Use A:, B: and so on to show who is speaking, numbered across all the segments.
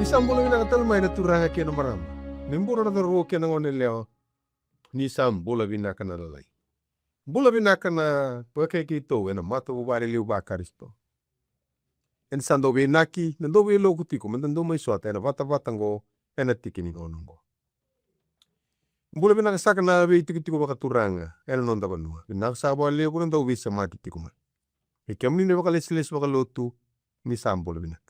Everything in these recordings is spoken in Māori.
A: Nisambula vinakatal mai na turanga kena marama. Nimbura na ruo kena ngone leo. Nisambula vinaka na lalai. Bula vinaka na pake kito ena mata ubari liu bakaristo. En sando vinaki nando vilo kutiko mandando mai suata ena vata ngo ena tikini ngonongo. Bula vinaka saka na vi tiko baka turanga ena nonda banua. Vinaka sabo leo kuna ndo visa mati tiko mai. Ikamni ne baka les baka lotu nisambula vinaka.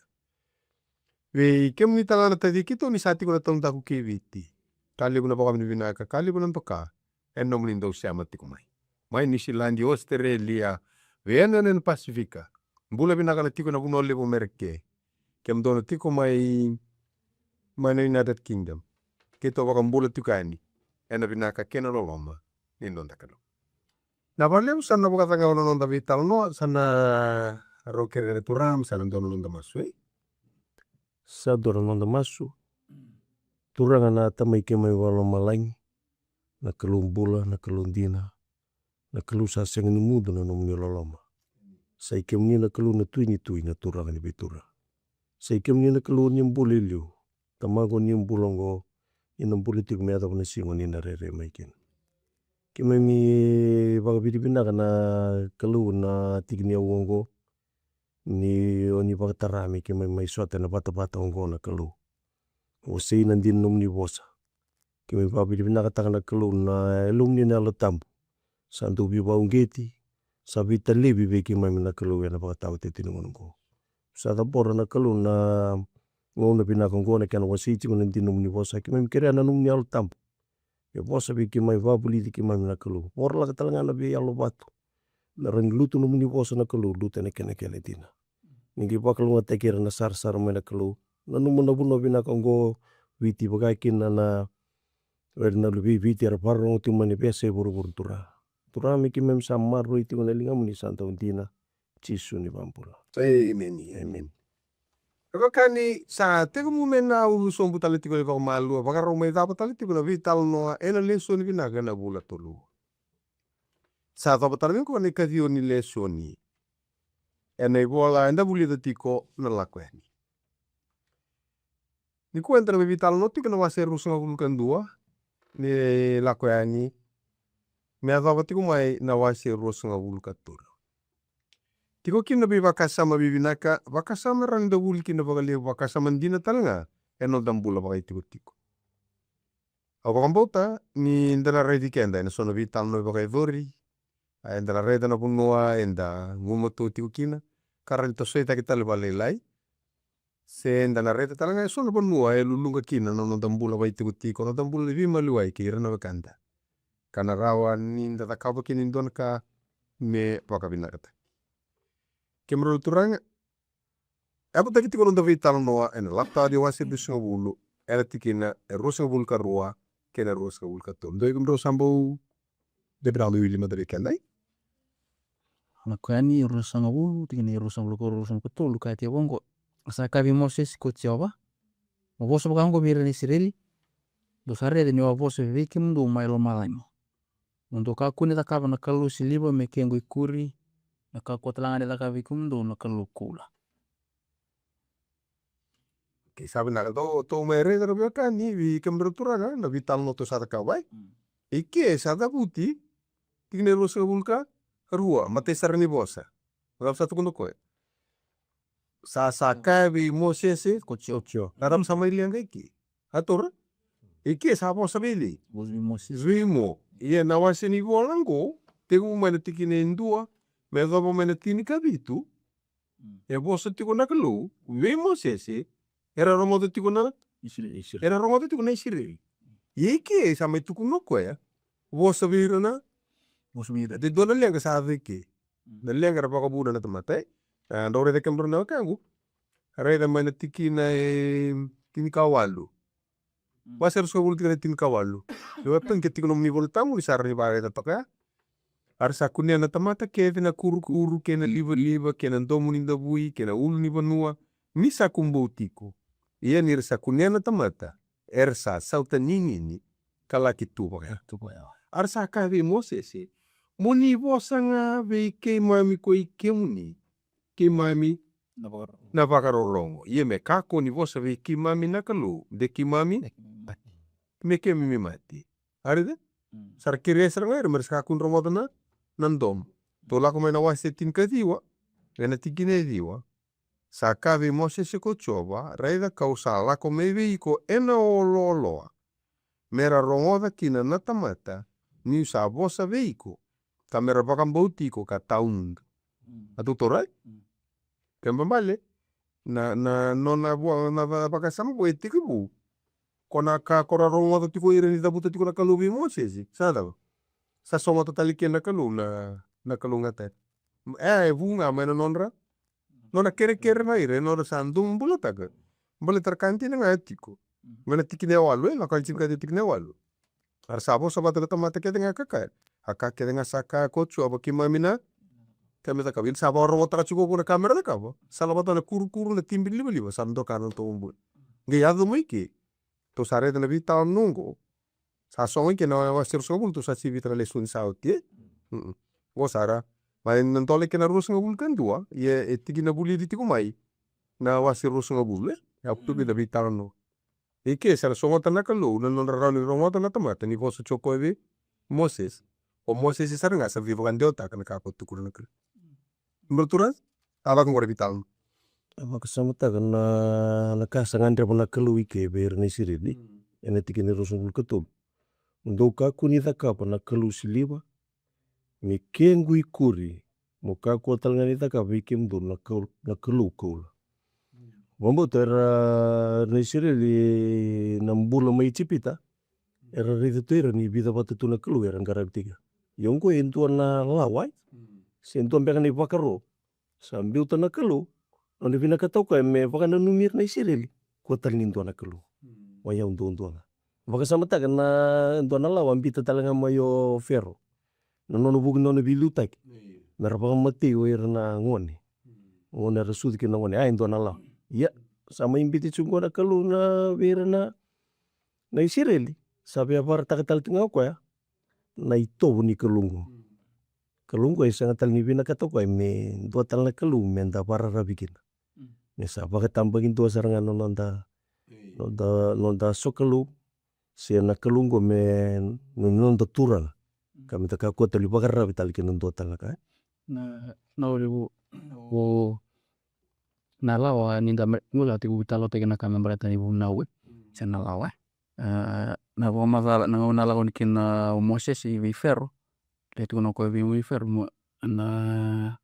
A: We kem ni tangana tadi kito ni sati kuna tong taku keviti. Kali kuna baka vinaka kali kuna toka eno mnindo siama tiko mai. Mai New Zealand, Australia, Viena nen Pasifika. Bula vinaka na tiko na kuno levo merke. Kem dono tiko mai na United Kingdom. Kito baka bula tukani. Ena vinaka kena loloma nindon takalo. Na valeu sana baka tanga ono nonda vital no sana rokere turam sana dono nonda masui.
B: Sa dora nonda masu. Turanga na tamai kemai walo malaing. Na kalung bula, na kalung dina. Na kalu sa senga ni muda na nomni loloma. Sa ikem ni na kalu na tui na turanga ni betura. Sa ikem ni na kalu ni mbuli liu. Tamago ni mbulongo. Ina mbuli tiku mea tapana singo ni na rere maikin. Kemai mi baka bidibinaka na kalu na tiki ni awongo. Ni oni baka tarami kemai mai suata na bata ongo na kalu. O sei na din nomni bosa. Kemai baka bidibinaka taka na kalu na elumni na alatambu. Sandu bibaungeti, sabita lebi beki mai na kalu na baka tau te tinungo. Sa tapora na kalu na ngona pinaka ngona kana wasiti kuna tinum ni bosa ki mai kere na num ni al tampu. Ya bosa beki mai vabuli ki mai na kalu. Porla ka talanga na be alo batu. Na ring lutu num ni bosa na kalu lutu na kene tina. Ningi bakalu ngata kira na sar mai na kalu. Na num na buno pinaka ngo viti bagai kina na na lubi viti ara parong tu mani bese buru tura. Turami ki mem samar iti kuna linga muni santa undina cisu ni bampula.
A: Amen. Kakani sa teko mumena ulu sombu tali tiko le malu baka romai tapa tali tiko na vital no ena leso ni vinaka na bula tolu. Sa tapa tali ko ni kadio ni leso ni. Ena ibola enda buli tiko na lakwani. Ni kuentra be vital no tiko na waseru sunga bulukan dua ni lakwani. Mea tapa tiko mai na waseru sunga bulukan tolu. Tiko kina be bakasama bivinaka bakasama randa bul kina bakalia bakasama dina talanga eno dambula bakai tiko. Abakambota ni ndala redi kenda ena sono vital no bakai dori. Ndala redi na punua enda ngumoto tiko kina karel to soita kita le balelai. Se ndala redi talanga sono punua lulunga kina no dambula bakai tiko no dambula vima luai ki rena bakanda. Kana rawa ni ndata kabo kini ndonka me bakavinakata. Kemro turanga apa taki tiko nonda vital noa ena lapta di wasi dusunga bulu ena tikina rusunga bulu karua kena rusunga bulu katum doi kemro sambo de brando yuli madari kendai
C: na kwani rusunga bulu tikina rusunga bulu rusunga katul kati wongo asa kavi Moses kotiova moboso bakango mira ni Israeli dosare de niwa boso viki mndu mailo malaimo mndu kakuni takava na kalu siliba mekengo ikuri na kakotlanga de takavi kumndo na kalu kula.
A: Sabi na to mere daro beka ni vi kemro turanga na vital no to sata kawai ike sata puti tikine rusunga bulu rua mate sarani bosa ngam satu kundo koe sa kavi Moses
C: Kocio
A: naram sama ilianga iki ator ike sabo sabili
C: Moses
A: Vimo, ia na wase ni volango, tegu mana tikine ndua, me gabo mana tini kabitu, e bosa tiko na kalu, vimo sese, era romoto tiko na era romoto tiko na Israel. Yeke sama tuku noko ya, bosa vira na, de dona lenga sa vike, na lenga rapaka buda na tamate, ndore de kembro na kangu, reda mana tikina tini kawalu. Waser so bulu tika tin kawalu. Yo pen ke tiko nomni bolu tamu ni sarni bare ta toka. Arsa kunia na tamata ke na kuru ke na liva ke na domu ni dabui ke na ulu ni banua ni sa kumbo tiko. Ia ni rsa kunia na tamata. Ersa sauta nini ni kala ki tupo ya. Arsa ka ve Moses moni bosanga ve ke mami ko ikemuni. Ke mami napakarorongo. Ia me kako ni vosa ve kimami na kalu. De kimami me kemi mati. Arida? Sar kiri esra ngai mer kakun romoto na nandom. Tola ko na wase tin katiwa. Ena tikine diwa. Saka ve mose se ko choba. Raida kau sala ko mewe iko ena olo. Mera rongoda kina na tamata. Ni sa vosa veiko. Kamera bakam bautiko ka taun. Atu torai? Kemba male. Na nona bua na bakasama bo etiki bu. Kona ka kora rongoda tiko ire ni tabuta tiko na kalubi Moses. Sada ba? Sa soma totalike na kalu na kalu ngata. Bunga mena nonra. Nona kere na ire nona sandung bula taga. Bale terkanti na ngatiko. Mena tikine walu la kalcim ka tikine walu. Ar sabo sabata tamata ke tenga kakar. Aka ke tenga saka kochu aba kimamina. Kami tak kabin sabo rongo taka cukup kuna kamera tak kabo. Salabata na kuru na timbil liba sando kanan to umbul. Nge yadu moiki. To sare na vita nungo. Sa songi ke na wasir sobul to sa si vita lesun sauti. Go sara. Main nantole ke na rus ngabul kan dua. Ye etiki na buli ditiku mai. Na wasir rus ngabul. Ya tu bida vita no. Ike sara songo na kalu. Na rani rongo na tamata. Ni vosa choko evi. Moses. O Moses sara nga sa viva kan deota kana kako tukur na kru. Berturas? Ala kong vital.
B: Maka samata na kasangan dia puna kalu ike ber ni sirili. Ena tiki ni rosong ketub. Ndo kaku ni taka na kalu siliba. Me kengu ikuri. Mo kaku atal ngani taka bikim do na kalu kaula. Mambo tera ni sirili nambula mai cipita. Era rita tuira ni vida batu tu na kalu era ngarab tiga. Yongko entuan na lawai. Sentuan beka ni pakaro. Sambil tu na kalu. Noni vina katauka me baka na numir na isirili. Kuatal ni entuan na kalu. Waya untuan. Baka samata na entuan na lawa ambita talanga mayo ferro. Nono bukin nono bilutak. Mera baka mati oira na ngone. Ngone rasudi ke na ngone. Entuan na lawa. Ya. Sama imbiti chungo na kalu na vera na isirili. Sabi apara takatal tinga ko ya. Na itobu ni kalungu. Kalungu ay sangat tal ni bina katauka me dua tal na kalu me anda para rabikin. Nesa baka tambagin dua sarangan nonda sokalu. Sia na kalungu me nonda tural. Kami taka kuat tali baka rabi tali ke dua tal na ka.
C: Na olibu na lawa ninda ngula tibu talo te na kami berata ni bu nawe. Sana lawa. Na bo mazala na ngona lawa ni kina Moses i ferro. Letu kono ko vi fermo na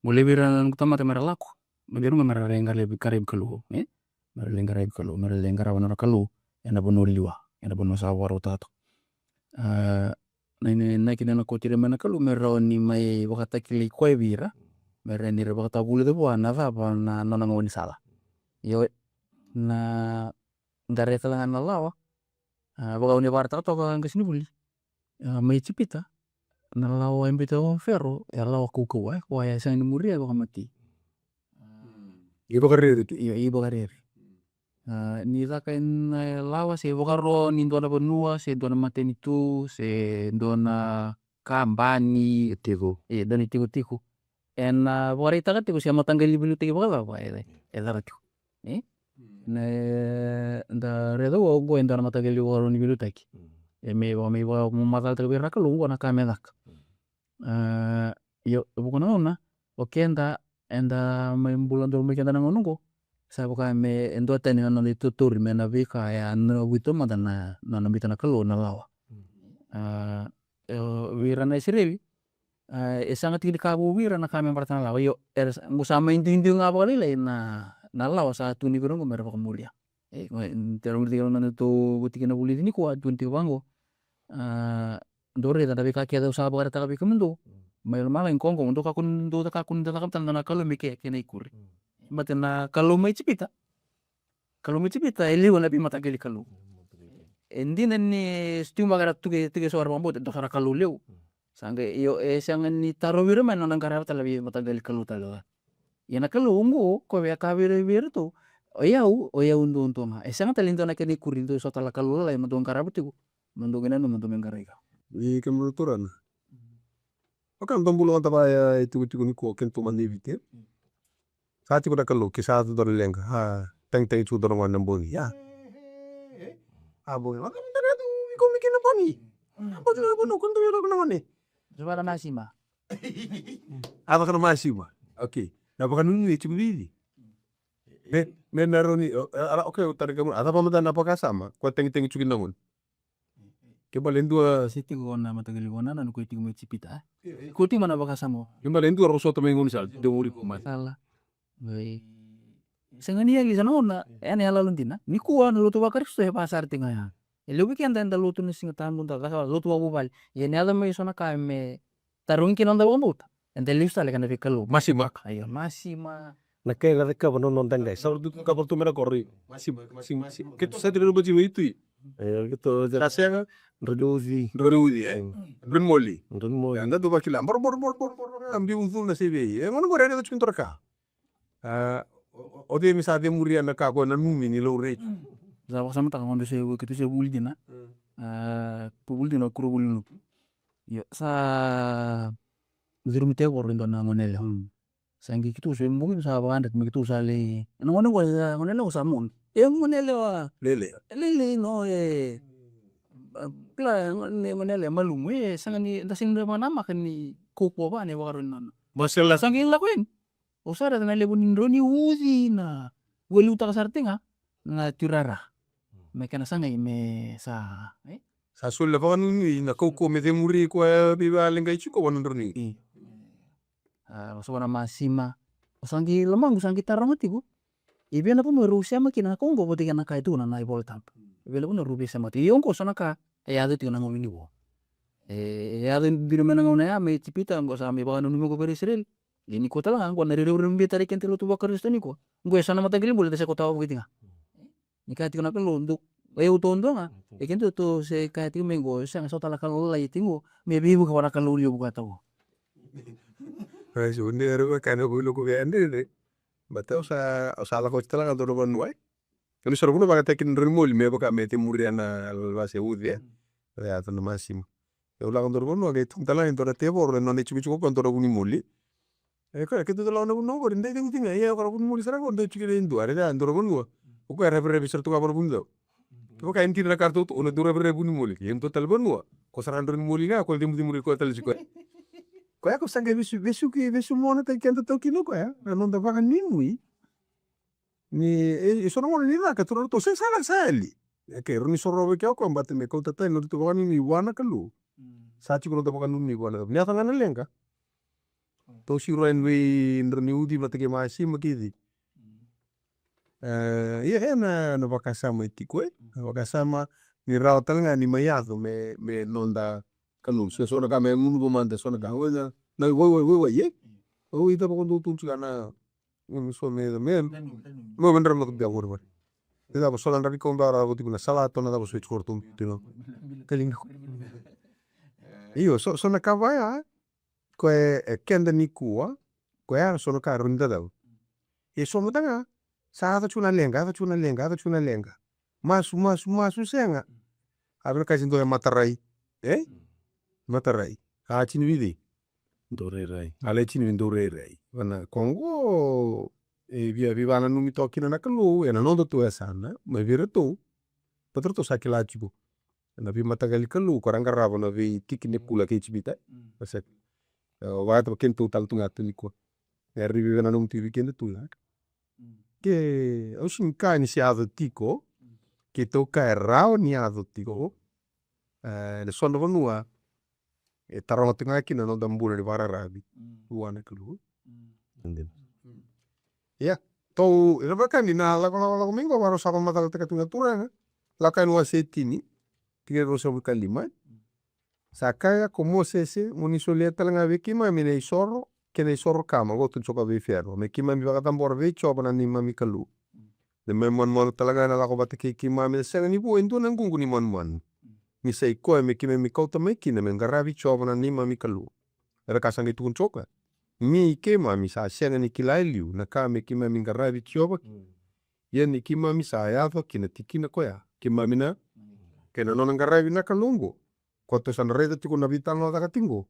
C: mulebira ngutama te mera lako. Mabiru mera lenga lebi karib kalu. Mera lenga karib kalu. Mera lenga rawana kalu. Ena bono liwa. Ena bono sawaro tato. Na kina na kotire mena kalu mera ni mai wakata kili koe vira. Mera ni wakata bule de boa na va na nona ngoni sala. Yo na ndare talangan na lawa. Baka uni warta to ka ngasini buli. Mai cipita. Na lawa embita o ferro. Ya lawa kukuwa. Kwa ya sang ni muria baka mati.
A: Iba kariri.
C: Iba kariri. Ni taka lawa se baka ro ni ndona benua. Se ndona mateni tu. Se ndona kambani.
B: Tiku.
C: Doni tiku. En baka rita ka tiku. Siya matanggali bilu tiki baka lawa. Edara tiku. Da redo wo go endana matanggali baka ni bilu taki. Me baka matal taka birra kalu. Wana kame dak. Yo bukan ona. Oke enda may bulan dulu may kanda nangonongo. Sa baka me endo tani na tuturi me na vika ya no wito mada na nambita na kalu na lawa. Wira na isirewi. Sangat tinggi kabu wira na kami pertama lawa. Yo musama inti nga apa kali na lawa sa tuni birong ko meron mulia. Terus tiga na itu butikin na buli ini kuat tunti wango. Dore tanda vika kia usaha baka taka vika mendo. May malang kongkong untuk kakun takam tanda na kalu mike kena ikuri. Mate na kalu may cipita. Kalu may cipita eliwa na bimata geli kalu. Endi na ni stiu magara tuge suara pambot to sara kalu leu. Sangge yo sangan ni taro wira man nang karapa talabi mata geli kalu talo. Yana kalu ungo ko ya kawira wira to. Oya undu ma. Sangat talinto na kena ikuri to sotala kalu la mandong karapa tiku. Mandong ina no mandong garega.
A: I kemeluturan. Okan tombulu anta baya itu ni ko ken to manivite. Sati ko na kalu kisah tu dor lenga teng teng chu dor wan bongi ya bongi apa tara tu iko mikin apa ni apa tu apa no kuntu yoro kuna mani
C: Coba nasi mah.
A: apa kana masih ma oke na baka nunu ni chibidi me naroni oke utari kamu ada pamatan apa kasama ko teng teng chu kinangun ke balendua
C: Siti gona matagili gona na ko iti mo cipita. Kuti mana baka samo.
A: ke balendua rosoto mengun sal de muri ko ma
C: Salah. Oi. Sengani lagi sana ona ene ala luntina. Ni kuwa no lutu bakar sto pasar tinga ya. Lebi kan tanda lutu ni singa tamu ta kasa lutu abu bal. Ye ne ala me sona ka me tarun kin onda bomut. Ente lista le kana fikalu.
A: masih mak
C: Ayo masih ma.
B: Nakela reka bono nonton guys.
A: sal tu kapal tu mera korri masih ke tu saya tidak baca itu
B: Gitu
A: rasanya
B: reduzi.
A: dorudi dun molli
B: Ndun mo
A: anda tu bakila bor ambi uzul na sebe ngono gore na chuntor ka ode misade muri na ka ko na mumi ni lo re
C: Za baka sama ta ngondo se kitu se buli dina. Pubul dina kuro buli no. Yo sa ziru mite ko rindo na monele. Sangi kitu se mungkin sa banda me kitu sa le. No ngono ko sa monele ko sa mon. E monele wa
A: lele
C: lele no kla ne monele malum sanga ni dasing na nama kan ni kopo ba ne wakaron na.
A: masela
C: Sangi la kwen. Usara na le bunin roni uzi na. Wali utak sartinga na turara. Me kana sanga me sa
A: sa sulle fa ni na ko me te muri ko bi ba lenga ichi ko wono ni
C: so wana masima sangi lemang sangi taramati bu ibe na puno rusia makina kongo bote kana kai tu na nai voltam ibe na puno rubi sama ti onko sana ka ya de tina ngomini bo ya de biro mena ngona ya me cipita ngo sa me ba no ko per Israel ini kota lang ngo na rere mbi tari kente lo tu bakar stani ko ngo sana mata gili boleh desa kota begitu nga ni ka ti kana pelo untuk utondo nga kento to se ka ti mengo sa so tala kan lai tingo me bibu ka wana kan lo yo buka tahu
A: so ne ro ka no ko be ande de bata sa la ko tala ka do ban wai kan so ko ba ta kin remol me ba ka me te muri na ba se udia ya to no massimo eu la ko do ban wa ke tum tala in to te bor no ne chibi ko kon to ro ni moli ko ke to la no no ko ndai de tinga ya ko moli sara ko ndai chiki de ndo are da ndo ro ban wa ko era per bisar tu ka bor bundo ko ka inti na kartu ono dura bre buni moli yem to tal ban wa ko sara ndo ni moli ga ko de muri ko tal ko ya ko sange visu mona te kenta to kino ko ya non da vaga ni nui ni sono mona ni na ka to se sala sali ke ro ni soro ke ko mbate me ko tata no to vaga ni wana kalu sa ci ko to vaga ni wana ni ata ngana lenga to si ro en wi ndro ni udi mate ke masi makidi ya na no vaga sama ti ko vaga sama ni rautal nga ni mayazo me nonda kalu se so ka me munu bo mande so ka wona na wo ye o ita ko do tuntu kana so me mo vendra mo dia gorba te da so andar ko ndara ko tikuna salato na da so ich kortum tino kaling io so na kavaya ko kenda ni kuwa ko ya so ka runda da e so mo tanga sa ta chuna lenga masu senga abra ka sindo matarai matarai chini vidi
B: dorerai.
A: ale chini vindorerai wana kongo via vivana numi tokina na kalu ena nondo tu esana ma vira tu patro to sakila chibu na vi matagali kalu koranga ravo na vi tikine pula ke chibita paset wa to kento tal tunga tuliko eri vivana numi ti weekend tu la ke osin ka ni siado tiko ke to ka rao ni ado tiko le sono vanua taronga tinga kina no dambuna di vara rabi wana kalu ya to ira bakani na la mingo varo sa mata ka tunga turanga la kan wa setini tiga rosa kalima sakaya como sese munisoleta nga vekima mine isoro kene isoro kama go tu choka ve ferro me kima mi vaga tambor ve choba na ni mami kalu de me mon talaga na la ko batake kima me se ni bu endo na ngungu ni mon mi sei ko me kime mi kota me kine me ngaravi choba na ni mami kalu era kasang itu choka mi ke mami sa senga ni kilaiu na ka me kime mi ngaravi choba ye ni kima mi sa ya to kine tikina ko ya kima mina kena non ngaravi na kalungu koto san reda tiko na vital no daga tingo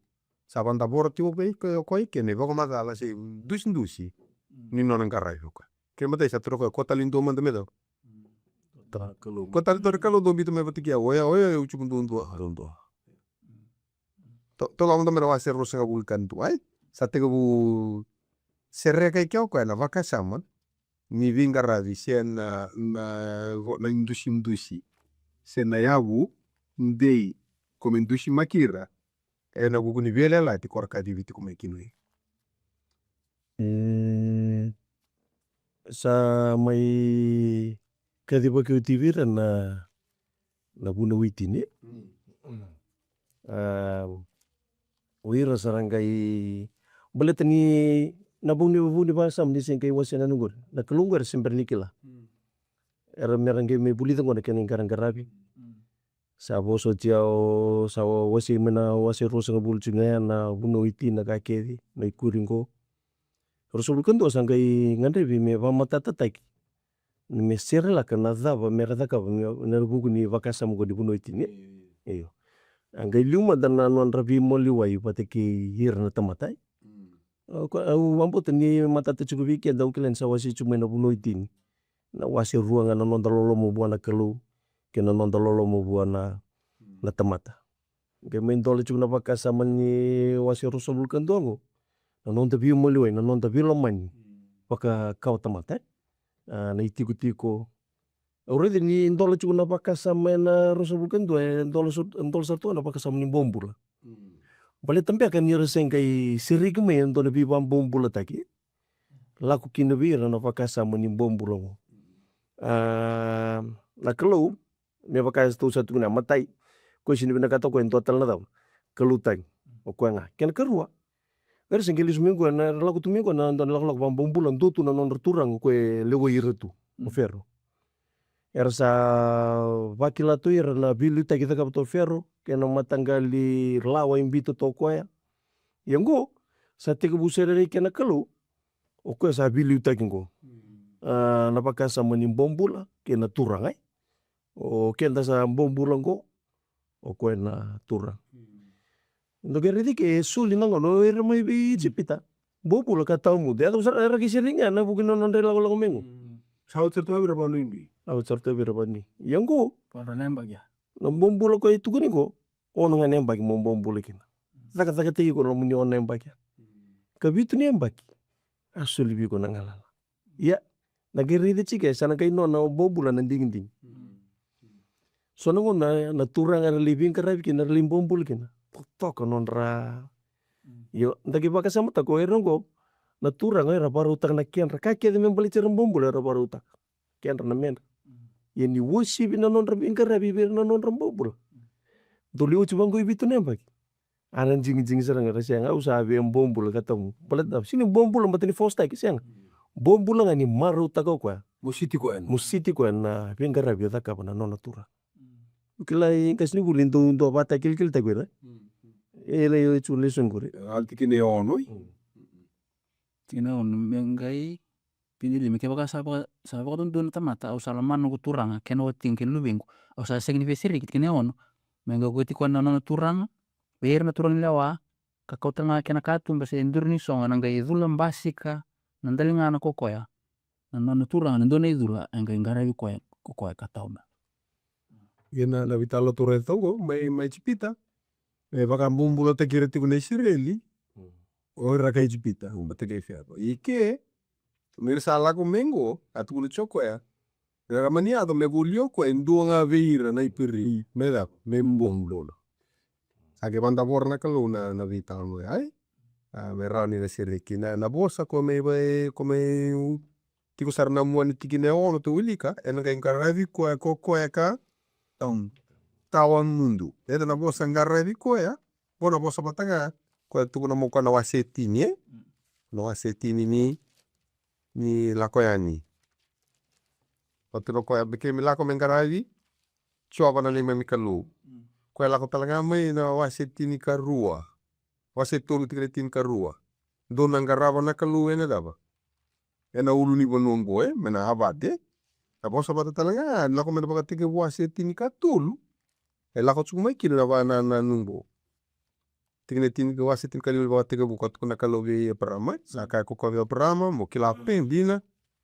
A: sabanda bora tiko be ko kene boko mata la se dusi ni nona ngarai huka ke mata isa troka kota lintu man temeto
B: Ta kalau
A: kota lintu kalau do bitu me batikia oya oya ucu buntu
B: Arundo.
A: to kamu tamero wase rosa vulkan tu ai sate bu serre kai kyau ko na vaka saman ni vingara vi sen na indusi sen na yabu ndei come indusi makira na guguni vele la ti korka di viti come kinui
B: Sa may kadiba kau tivira na buna witine. Wira sarangkai baletani nabuni buni basam di singkai wasena nunggur na kelunggar sembernikila. Era merangkai me bulita ngona kening karang karabi. Sa boso tiao sa wasi mena wasi rosa ngabul cunga na buna witina kakedi na ikuringo. Rosa bulkando sangkai ngandrebi me vamatata taki. Me serela kana dhava meradaka na buguni vakasam go di buna witine. Iyo. Angkai luma dan anuan rabi moliwai pateki hir na tamatai. Au ampo tani matata cukup iki ada ukilen sa wasi cuma na buna witine. Na wasi ruanga na nonda lolo mo buana kelu. Kena nonda lolo mo buana na tamata. Angkai main dole cukup na vakasam ni wasi rosa bulkando ngo. Na nonda biu moliwai na nonda biu lamani. Paka kau tamatai. Na itiko-tiko. Already ni ndola cukup na vakasam na rosa bulkando ndola satu na vakasam ni bombula. Bale tampi akan ni reseng kai sirik me ndola biu bombula taki. Laku kinabira na vakasam ni bombula ngo. Na kalau me vakas tu satu na matai. Ko sini bina kata ko en total na tau. Kelutang. O ko nga. Ken kerua. Ker sengkeli seminggu na laku tu minggu na laku bombula tutu na nondor turang ko lewo iretu. O ferro. Ersa vakila tu ira na bilu ta kita kapato ferro kena matanggali lawa imbito to koya. Yango sa teka busere kena kalau o ko sa bilu ta kingo. Na pakasa mani bombula kena turang ai. O kenda sa bombula ngo o ko na turang. Ndo geredi ke suli nango no ira mai bi cipita. Bombula katau mude atau era kiseringa na bukin nonde lago mengo.
A: saut sertu abira panu indi
B: Au sarta bira bani. Yango
C: Para nembak ya.
B: na bombula ko itu kuni ko ono nga nembaki mo bombula kina. Taka tegi ko no muni on nembaki. Kabitu nembaki. Asuli bi ko nangalala. Ya nagiride chike sana kai no na bombula na ding. So nango na turang ara living karabi kina lim bombula kina. Tok non ra. Yo ndagi baka sama ta ko erongo na turang era baru utak na kian ra kake de membali cerem bombula era baru utak. Kian ra na men. Yani wosi bina non rabi karabi bina non bombula. Doli uci bangku ibitu nembaki. Anan jing serang ra siang au sabi em bombula katamu. Balat sini bombula matani fosta ki siang. Bombula ngani maru utak ko.
A: musiti ko en
B: Musiti ko na bingarabi utak apa na non turang. Ukilai kasni bulinto ndo bata kilkil takwira. Ele yo chule sungure.
A: altikine ono
C: Tina on mengai pinili me kebaka saba ko don tamata au salaman ko turanga ken o tingken lubing au sa significiri kit on menga ko tikon na turanga ber na turang lawa kakau tanga kena katum base endurni songa nanga idulam basika nandalinga na kokoya na turanga ndone idula enga ngarabi kokoya katauma.
A: Yena na vitalo tore togo mai cipita baka bombula te kire tiku na Israeli o rakai cipita bateke fiato ike mir sala ko mengo atukulu choko ya ramaniado me gulio ko enduanga veira na ipiri meda me bombula age banda borna kaluna na vitalo ai me rani na siriki na bosa come tiku sarna muani tikine ono tu ulika enga ingaravi ko ka tawan mundu. Eta na bosa ngarrevi ko ya. Bona bosa batanga ko tu na moka na wasetini na wasetini ni lakoyani. Patu no ko ya beke mi lako mengaravi. Coba na lima mikalu. Ko ya lako talanga mai na wasetini karua. Wasetulu tikretin karua. Dona ngarava na kalu ene daba. Ena ulu ni bonongo mena abate. Na bosa bata talanga lako mena baka tike wasetini katulu. Lako cuma kiri na numbo. tikina tin wasi tin kalil bawa tiga bukot kuna kalobi perama saka ko ko perama mo kilapeng dina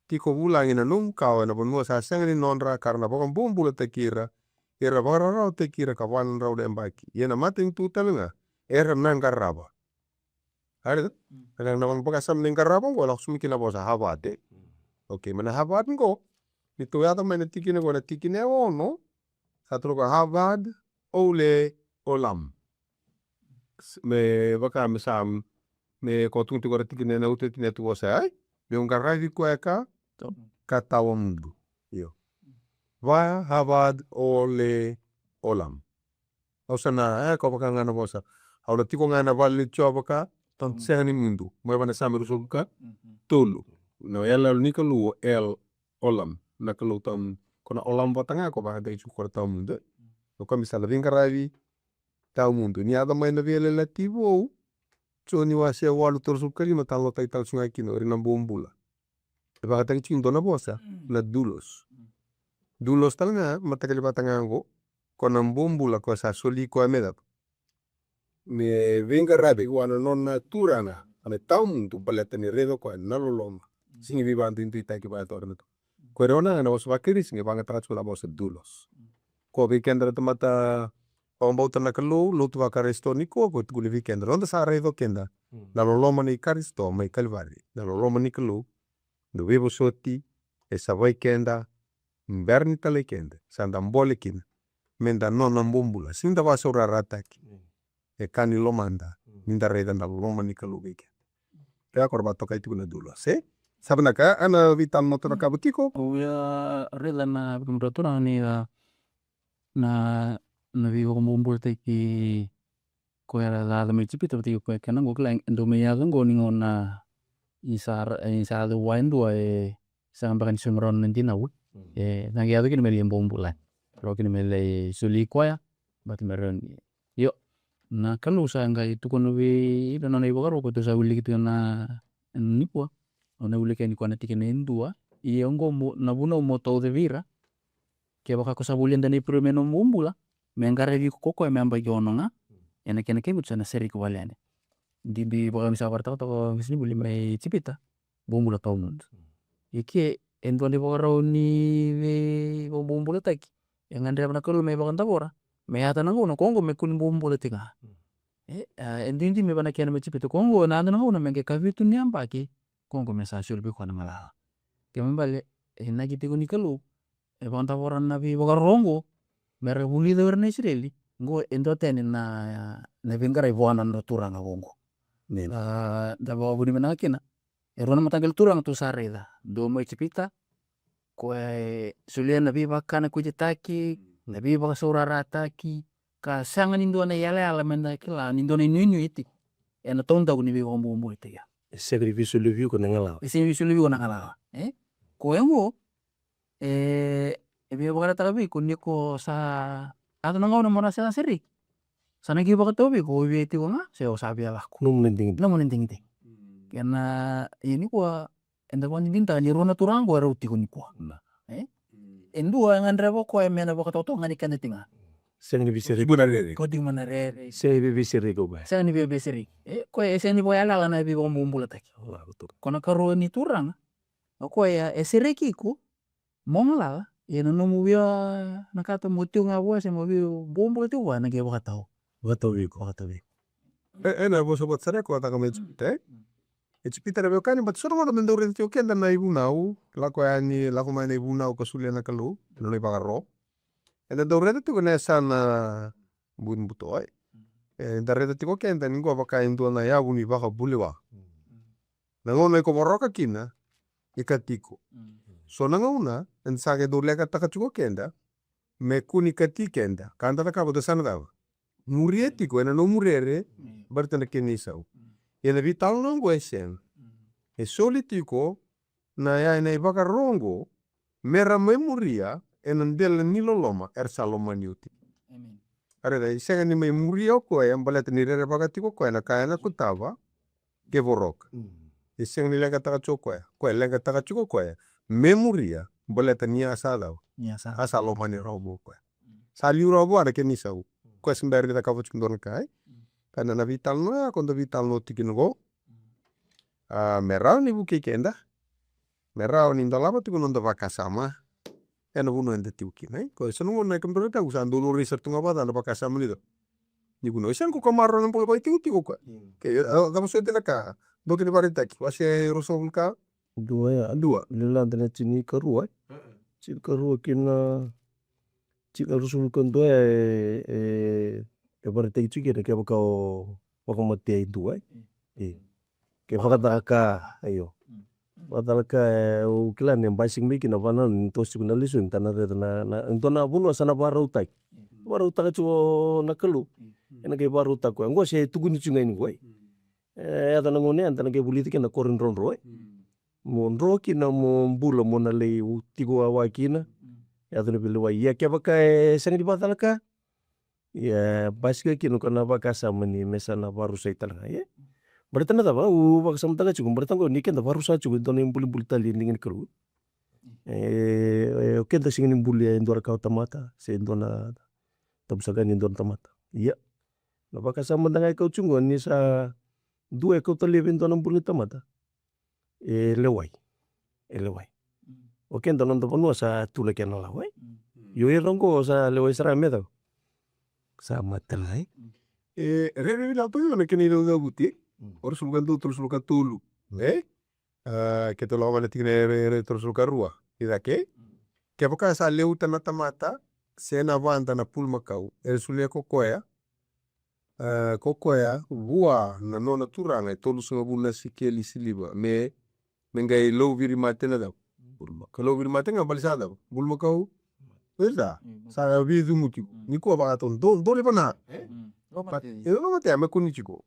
A: tiko ulang ina nung kawa na bonua sa sengni nonra karena bokon bumbu te kira ira barara te kira kawan raw de mbaki yena mating tu talenga era nang karaba ada kadang namang baka sam ning karaba wala sumi kina bosa habate oke mana habad ngo itu ya tamane tikine gona tikine ono satu ko habad ole olam me baka misam me kotung tu gora tikine na utet ne tu osa ai me un garravi kueka katawa mundu yo va habad ole olam osana ko baka ngana bosa awla tiko ngana valli chobaka ton sehani mundu mo bana samiru suka tulu no yalla ni kalu el olam na kalu tam kona olam batanga ko ba dai chukor tam mundu ko misala vingaravi tau mundu ni ada mai na vele lativo choni wase walu torsul kalima talo tai tal sungai kino rina bombula e ba tang ching dona bosa na dulos talanga matakali batangango kona bombula ko sa soli ko amedap me vingaravi wana nonna turana ane tau mundu baletani redo ko naloloma singi vi bantu intu itaki ba torna ko rona na was vakiri singi banga tratsula bosa dulos ko vikendra tomata pambauta na kalu lutu vakaristo niko ko tuguli vikendra onda sa redo kenda naloloma ni karisto mai kalvari naloloma ni kalu do vivo soti e sa kenda berni tale kenda sanda mbolekin menda nona mbumbula sinda vasora rataki e kani lomanda minda reda naloloma ni kalu vike ya korba toka itu na dulos sabnaka ana vitam motor kabutiko
C: Uya rela na pemberaturan ni na vivo mumbul teki ko era la me chipita teki ko kana go klang ndo me ya go ni ngona isar do waindu sambakan sumron nendina u na ya do kin me bombulan ro kin me le suli ko ya bat meron yo na kalu sa ngai tu kono vi na na ibo ko to sa uli kitu na ni po ona uli ken ko na tikene ndua i ongo na buno moto de vira ke baka ko sa bulian dani promeno mumbula me ngare vi koko me amba jono nga ene kene ke mutsa na seri ko walene di bi baka misa warta to misni buli mai cipita bumbula taunun iki endo ni baka ni ve bumbula taki yang andre na kolo me baka tabora me ata na ngono kongo me kun bumbula tika indi me bana kene me cipita kongo na na ngono me ke kavitu ni amba ki kongo me sa sul bi ko na ngala ke me bale na kiti ko ni kalu e baka tabora na bi baka rongo mere buli de werne Israeli ngo endo tene na vingara ivuana no turanga wongo da bawa buni mena kina erona matanggal turang tu sareda do mo cipita ko sulia na biba kana ku jetaki na biba sura rataki ka sanga nindo na yale ala menda kila nindo na inu iti ena tonda ku ni biba mbo ite ya
B: sacrifice le viu ko ngala
C: sacrifice le viu ko ngala ko engo biba kana tagabi ko ni ko sa ato na ngau na mona sa seri sana gi baka tobi ko bi iti ko nga seo sabi ala ko
B: num nending
C: ting karena ini ko enda ko ninta ni rona turango era uti ko ni ko endua ngandre ko mena baka toto ngani kan tinga
B: seng ni biseri
A: bunarere
C: ko di manarere
B: se be biseri ko ba
C: sa ni be beseri ko ni boy ala na bi bombula taki kono karo ni turang ko ya esereki ko mongla ena no mubia nakata mutiu ngabo se mobi bombula tu wa na ge baka tau
B: watawi
A: ena boso bot sare ko taka me chipite e chipita re bekani bat soro mo mendo re tio kenda na ibu nau la ko ani la ko mai na ibu nau ko sulia na kalu no le bagaro ena do re tio na sana bun butoi da re tio kenda ni go baka indo na ya buni baka bulewa na ngone ko boroka kina ikatiko so na ngona en sage do le ka taka chuko kenda me kuni kati kenda kanda ka bodo sana dawa murieti ko ena no murere bartana kenisau ena vital no guesen e solitico na ya ena ibaka rongo mera memoria ena del niloloma ersaloma niuti are dai senga ni memoria ko e ambaleta ni rere baka tiko ko ena kaena kutava ke borok e senga ni lega taka choko ko lega taka choko ko memoria baleta ni asala asaloma ni robo ko sali robo ada kenisau ko sembari ta kavu chundon kai Kana na vital na konto vital no tikinogo merau ni buke kenda merau ni lava tuku nondo vakasama ena vuno enda tiukina ko sanu na kembro ta usan dulu riset tunga bata na vakasama nido ni kuno isan ku kamaro na polo tiu tiu ka ke kamu sote na ka doki ni barita ki wase rosol ka
B: Dua ya.
A: dua
B: Nilanda na chini karua. Chini karua kina chika rusul kondo barita itu kira kaya bakau mati itu ke fakataka ayo. Fatalaka ukilan yang basing miki na banan tosi kuna lisu intana na intona bunu sana baru utak. Baru utak cuo nakelu. Ena ke baru utak ko. Ngo se tugu ni chunga ini ko. Ata na ngone antana ke buliti ke na korin ronro. Monro kina mo bula mo na le utigo awa kina. Ata na bilu wa ya ke baka sang di fatalaka. Ya basika kino kana baka sama ni mesana baru sai talanga ya. Berarti na taba baka sama tanga cukup berarti ko niken da baru sa cukup intona buli tali ningin kelu. Kenta singin buli indora kau tamata se indona tabsagan indona tamata. Iya. Na baka sama tanga kau cungo ni sa dua kau tali indona buli tamata. Lewai. Lewai. Oke indona panua sa tula kena lawai. Yo rongo sa lewai sara medo. Sama talai.
A: Rere la to yo na kini do buti or sulukan tu terus sulukan tulu ke to lawa na tikne re terus sulukan rua ida ke baka sa leuta na tamata sena vanta na pulma kau sulia kokoya bua na nona turanga tolu sunga buna sikeli siliba me ngai low viri mate na da pulma kalau viri mate nga balisa da pulma kau Verda, sa vidu muti ni ko baka ton do le bana eu não até me kunichiko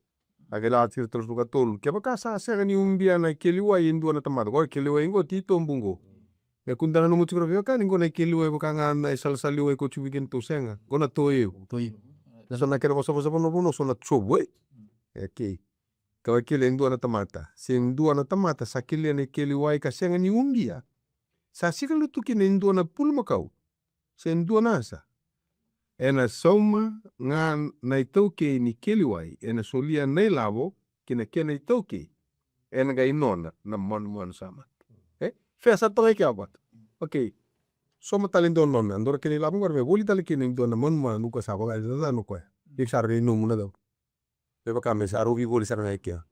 A: agela atir terus luka tolu ke baka sa ni umbia na keliwa indu na tamado ko keliwa ingo tito mbungo me kundana no mutikro veka ningo na keliwa baka ngana sal saliwa ko chubigen to senga gona toyo so na kero boso no buno so na chobwe okay ka kele indu na tamata se indu na tamata sa kele na keliwa ka senga ni umbia sa sikalo tuki na indu na pulma kau se indu na sa ena soma nga na itauke ni keliwai ena solia nei lavo kina kena itauke ena ga inona na mon sama fea sa toke kia bat okay soma talindo nona andora keni lavo ngor me boli tali kini indona mon nuka sa ga da no ko ik sar ni numu na do be baka me saru vi boli sar na kia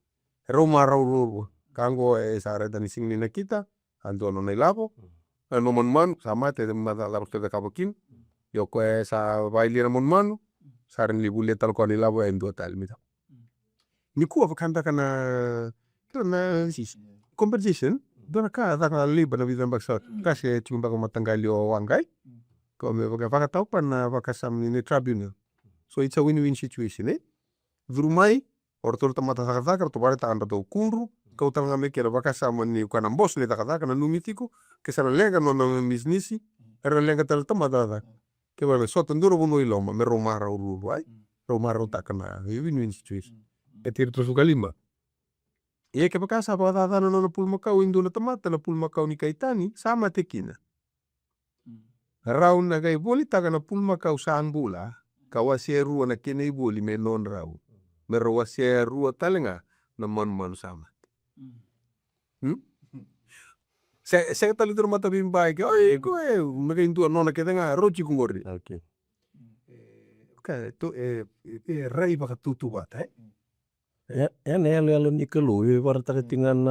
A: roma ru kango sare dani singni na kita andono nei lavo no mon sama te mata la te kabokin yo sa baili na mon manu sarin li bulle tal ko ni labo en do tal mita ni ku fa kanda kana conversation dona ka da ka li bana bidan baksa ka se chumba ko matangali o wangai ko me baka tau pana baka sam ni tribunal so it's a win-win situation vrumai or tol tamata ka to bare ta anda to kunru kau tanga me kera baka sam ni kana bos le ta kana numitiko ke sara lega no misnisi era lega tal tamata ke bale so tenduro buno iloma me romara uru ai romara takana win-win situation tir terus kalimba ke baka sa ba da no pulma kau indo na tamata na pulma kau ni kaitani sama tekina raun na gai boli takana pulma kau saan bula kawase rua na kene boli me non rau me rawase rua talenga na mon sama saya tali tur mata bimbai ke oi ko me indu nona ke tenga rochi kungori
B: Okay.
A: to rai baka tutu bata
B: Ya ne alo ni kelu warta ketingan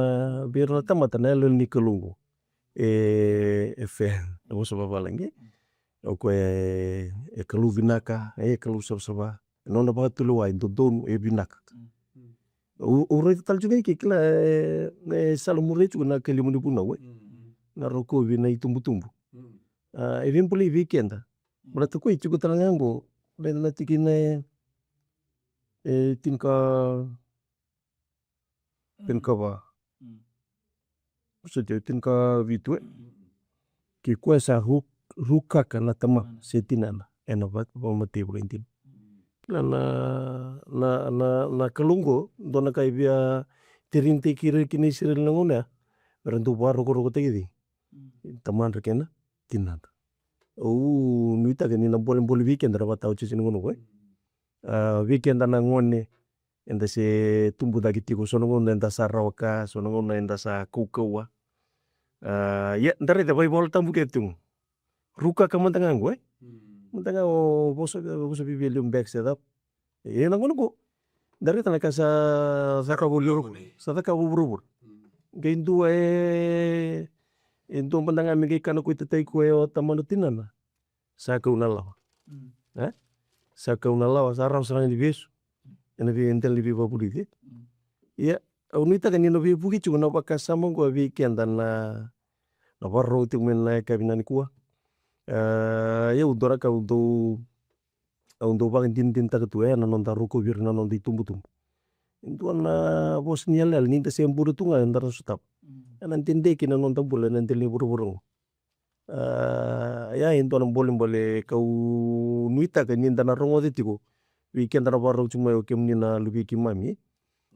B: bir na tamata na alo ni kelu fe mo so baba langi o ko kelu vinaka kelu saba nona ba tulu wa do vinaka o re tal juga ke kila salumure juga na kelimu ni puna we na roko vina itumbu evin puli weekend berarti ko itu talangango le na tikine tinka ba so tinka vitu ki kuasa ruka kana tama setinana ena bat mati buentin na kalungo dona kai via tirinti kiri kini siril nangona berantu baru ko tegi taman rekena tinata nuita ke ni na boli weekend ra batau chisi ngono ko weekend na ngone enda se tumbu dagi tiko sonongon enda sa rawaka sonongon enda sa kukawa. Ya ndare da bai bol tambu ketung. Ruka ka mantangango Mantanga o bosa bibili back setup. Nangono ko. Dari tanaka sa ka burubur. Gaindu ento mantanga mi kana ko itatay ko o tamano tinana. Sa ka unalawa. Sa ka unalawa sa raw sa ni beso. Ena bi entel bi babulite. Ya unita kanino bi buki chuna bakasama ko bi kendan na barro tu men na kabinani kuwa. Ya udora ka undo bang tin ta tu na non taruko bir na non ditumbu-tumbu. Itu na bos nialal ni ta semburu tunga ndara sutap. Nan tinde ki na non tambula nan tili buru-buru. Ya into na boleh kau nuita ka ni ndana rongo de tiko. Weekend na barro cuma yo kem ni na lubi ki mami.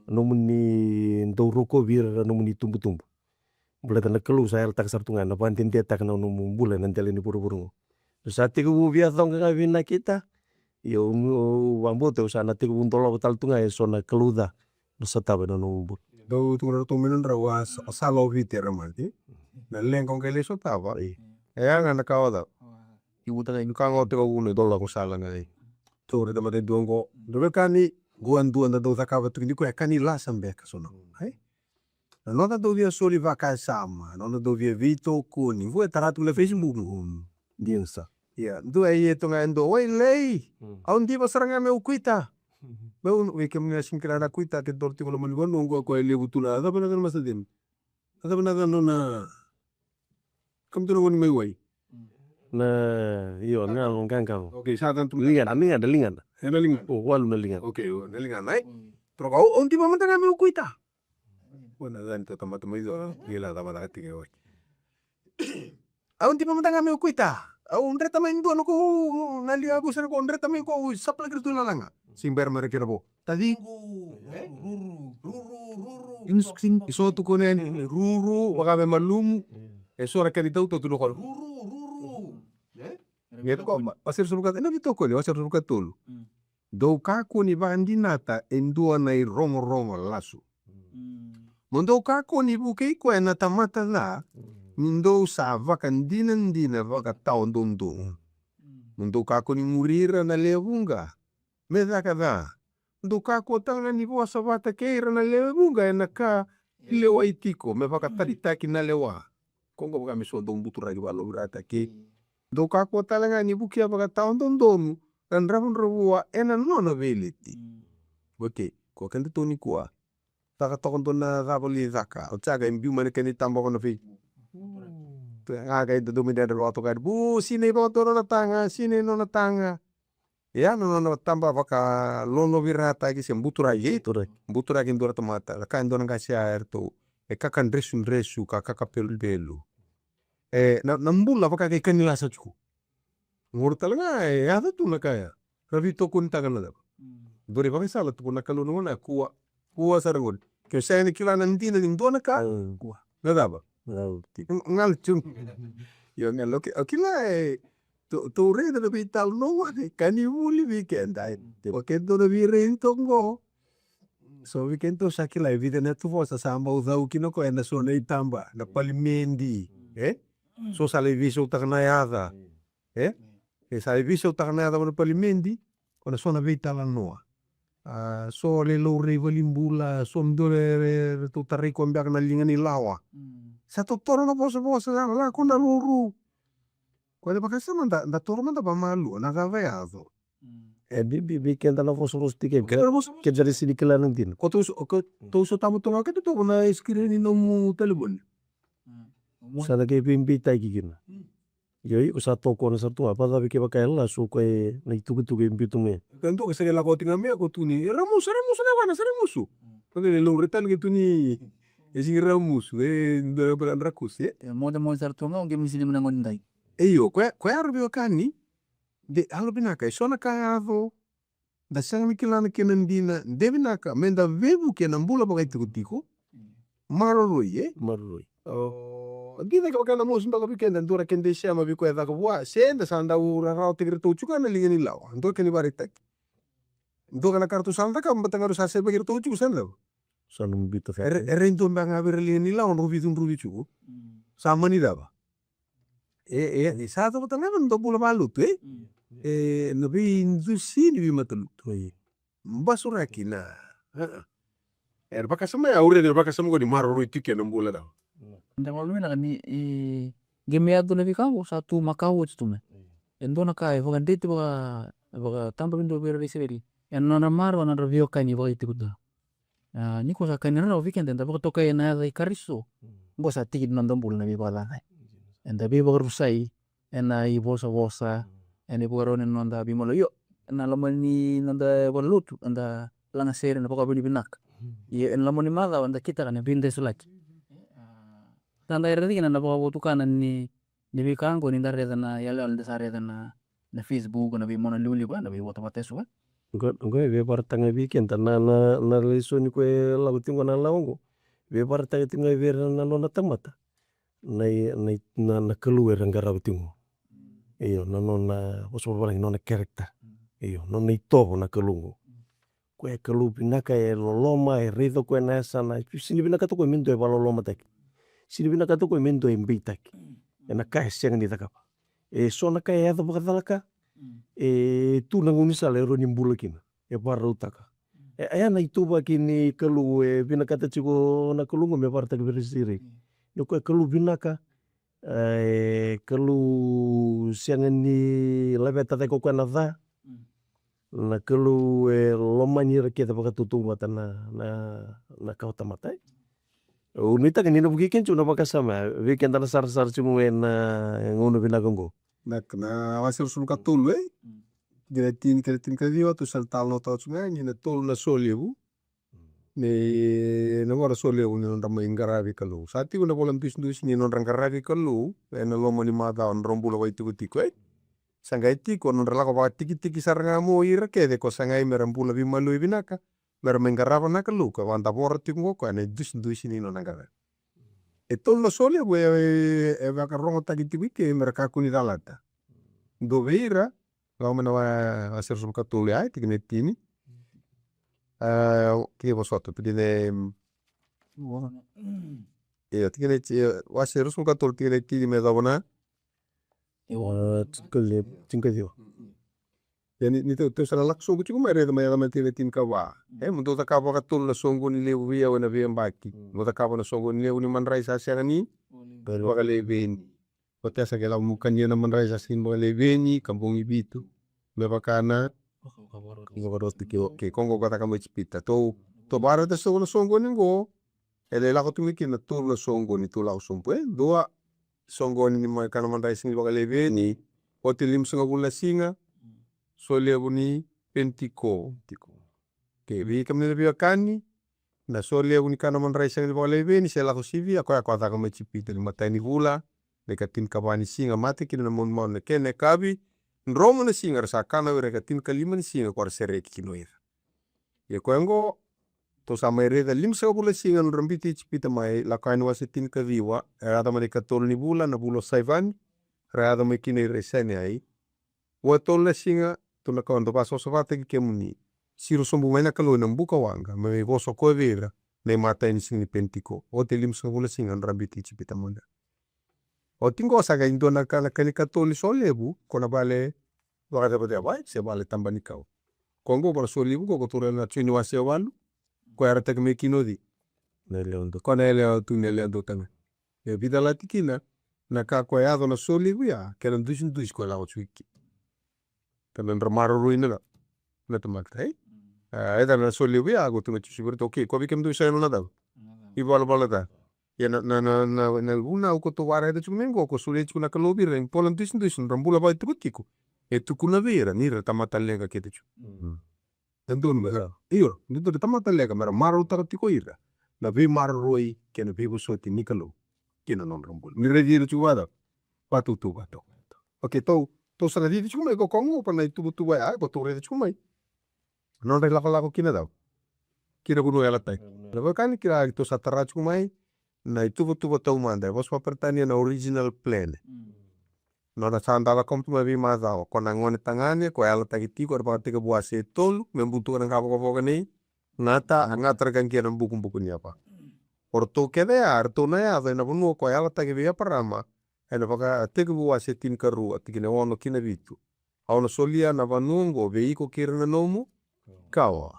B: Nomuni ndo roko bir nomuni tumbu-tumbu. Bula tanda kelu saya letak sartungan na pantin dia tak na nomu bula nan tili ni buru-buru. Saat tiku bia thong ka vina kita. Yo wambo te usana tiku buntolo betal tunga e sona keluda. No satabe no nomu.
A: Do tunga to minun rawa salo vite ramati. Na lengkong kele so tava. Ya ngana kawada.
C: Ibu taga ini.
A: Kango te ko uno dola ko sala ngai. Tore da mate duongo. Dobe kani guan da do takava tu ko kani la sambe ka sono. Hai. Nona do via soli vaka sama. Nona do via vito kuni. Vue taratu le Facebook diensa. Ya, do ai tonga endo oi lei. Aun di basaranga me ukuita. Meu we kem na sinkra kuita ke dorti ko mani gon ngo ko ele butuna. Ada bana kan masadin. Ada bana kan nona. Kam tu ngon me wai.
B: Na iyo nga longan ka.
A: Okay, sa tan tu
B: Lingan.
A: Ena lingan.
B: Oh, walu na lingan.
A: Okay, na lingan nai. Pero kau on di ba mantanga me ukuita. Bona dan to tama tama ido. Gila tama ta tike wai. Aun di ba mantanga me ukuita. Aun reta main do no ko nali aku sana ko reta main ko sapla kritu na langa. Sing ber mere kira bo. Tadingu. Instruction iso tu ko nen ruru waka me malum. Eso ra kari tau to tu ko ruru. Gitu ko pasir surukat ena bito ko pasir surukat tulu. Do kako ni bandinata endua nai rongo lasu. Mondo kako ni buke ko ena tamata la. Mindo sa vaka dina vaka taon dondo. Mundo kako ni murira na levunga. Meda kada. Mundo kako tanga ni boa sa vata keira na levunga ena ka lewa itiko. Me vaka taritaki na lewa. Kongo baka miso dong butura di walo urata ke. Do kako talanga ni bukia vaka taon dondomu. Dan rafun rawua ena nona veliti. Oke. Ko kende toni kuwa. Taka tokon na zabali zaka. O tsaga imbiu mani keni tamba kono Facebook. Aga itu domida dari waktu kan bu sini foto nona tanga ya nona tambah baka lono virata ki sem butura ki ndora tomata kan ndora kasi air tu kakan resu kaka pelu na mbula baka ke kanila sachu ngurta langa ada tu nakaya ravi to kun tagan na dori baka sala tu na kalunu na kuwa sarangon ke saya ni kila nanti na ndona ka kuwa nadaba ngal chung yo ngal okila to re da vital no kani muli weekend ai porque do vire tongo so weekend to sakila evidente tu fosa samba usau kino ko ena so nei tamba na palimendi so sale viso taknayada sale viso taknayada na palimendi ona so na vital noa so le lo rivalimbula so mdore to tariko mbak na lingani lawa sa toro na bosa la ko na ruru ko de bakasa manda da toro manda ba malu na gaveado
B: Bibi kenta na fosos tike ke jari sini kelan din
A: ko to so tamu to ka to na screen no mu telefon
B: sana ke pimpi tai kikina yoi usa toko na sartu apa tapi ke bakai la su ko na itu impi tume
A: tanto que sería la cotina me ko tuni ramus na wana ramusu ko de lo retan ke tuni esi ramus de beran rakus
C: Mo sartunga onge misini menangon dai.
A: Eyo, ko arbi kani de halo binaka sona kaavo da sanga mikilana kenandina de binaka menda vebu kenambula bagai tiko maroroi Gina ka kana mo sunda ka bikenda ndora kende shama biko ya ka wa senda sanda ura rao tigre to chuka na lingani lawa ndo keni baritak Ndo kana kartu salda ka batanga sa sebe kir to chusan lo.
B: Sanum bita
A: Ere into mbanga berli ni la on rubi chu. Sama ni daba. Sa to batanga ndo bula balut nabi indusi ni matalut. Basura kina. Baka sama ya ure baka sama ko di maro ru tike no bula da.
C: Nda malu na ni game ya na vikao satu makao tu me. Endo na kai fokan date baka tamba bindo bera riseri. En na maro na review kai ni boy tikuda. Ni ko sa kai na weekend enda baka tokai na dai kariso. Bo sa tiki na ndombul na bibala. Enda bi baka rusai ena I bosa ene baka ron no nda bimolo yo. Na lamani nanda walutu anda langa seri na baka bini binak. Ye en lamani mada anda kita kan binde sulaki. Tanda era dina na baka butukan ni bikango ni ndare na yale al desare na Facebook na bi mona luli ba na bi wota mateso.
B: Ngoe be partanga weekend na leso ni ko la utingo na laongo. Be partanga tinga vera na nona tamata. Na keluar ngara utingo. Iyo na nona oso bala nona karakter. Iyo nona ito na kelungo. Koe kelu pinaka loloma redo ko na sana. Sini pinaka to ko mindo baloloma tak. Sini pinaka to ko mindo embitak. Na kai seng ni takapa. So na kai ado bakadalaka. Tu nanguni sale ro nimbulakina. Parra utaka. Aya na ituba kini kelu pinaka tachiko na kelungo me parta berisiri. Yo koe kelu pinaka kelu siangani lebeta te ko na da. Na kelu lomani raketa baka tutu mata na kau tamata. Unita kan ina bukikin cuna baka sama. Weekend na sar cuma ngono binagongo.
A: Na wasir sul katul Gina tin ka viwa tu sal tal no tau sunga ni na tol na soliebu. Ne na wara soliebu ni non rama ingaravi kalu. Sati una bolam dus ni non rangaravi kalu. Na lomani mata on rombula wa itu tiko Sanga itiko non relako baka tiki saranga mo ira kede ko sanga merambula bimalu binaka. Mermengarava na kalu ka wanda bora tingo ko ane dus ni non angara. Tol na soliebu baka rongo tagi tiki mereka kuni dalata. Do beira Gau mana wasir sul katul ya tikine tini. Kaya bosoto tikine tikine wasir sul katul tikine tini me dabona.
B: Tinggal dio.
A: Yani ni tu sala lakso ku cuma mere ma yama tini tin kawa. Mundo ta kawa katul la songo ni lewu via wana via mbaki. Mundo kawa na songo ni lewu ni manrai sa ni. Baka leveni. Kota sa kela mukanya na manrai sa sin baka leveni kampung ibitu. Mebakana ke kongo kata kama cipita to bara ta songo ningo ele la ko tumiki na tur na songo ni tu la sompo doa songo ni ma kana mandai singi baka leve ni hotelim singa gula singa sole buni pentiko ke vi kamne bi kani na sole buni kana mandai singi baka leve ni sela ko sivi ako kata kama cipita ni matani gula dekatin kabani singa mate kina na mon ne kene kabi Romo na singa sa kana wera tin kalima ni singa ko sere kinoira. Ye koengo to sama reda lim sa bula singa no rambiti chipita mai la kain wase tin ka viwa ada mane ka tol ni bula na bulo saivan rada me kine resene ai. Wa tol na singa to na kondo paso so vate ki kemuni. Siro sombu mai na kalo na mbuka wanga me boso ko vera ne mata ni singi pentiko. O te lim sa bula singa no rambiti chipita mona. O tingo saga indo na kala kali katoli solebu kona bale wakata pate bai se bale tambani kau. Kongo para solebu ko ture na chini wase walu ko era tek me kinodi. Kona ele tu nele ando tanga. E vida la tikina na ka ko ado na solebu ya keran dus ko la ochuiki. Kana ramaro ruina na tamakta eda na solebu ya go tu na chusibirto okay ko bikem du sa na da. Ibala bala da. Ya na una uko to wara de chumengo ko sule chuna kalobi ren polan dus rambula ba tukiko tu kuna vera nira tamata lega kete chu tendun ba iyo nito tamata lega mara maru takatiko ira na be marroi kena be busoti nikalo kena non rambula ni redi chu wada patu tu bato okay to sana di chuma ko kongo pa na tu ba ya ko to redi chuma non re lako kina da kira kuno ya latai na ba kan kira to satara chumai na itu tau manda vos pa pertania na original plan Nona sandala kom tu mabi mazao kona ngone tangane ko ala tagi tiko ar pati ke buase tolu membutuhkan ang kapok ni ngata kan kian buku ni apa orto kede arto na ya na bunu ko ala tagi via parama ena paka tege buase tin karu atiki ne ono kina bitu ono solia na vanungo veiko kirna nomu kawa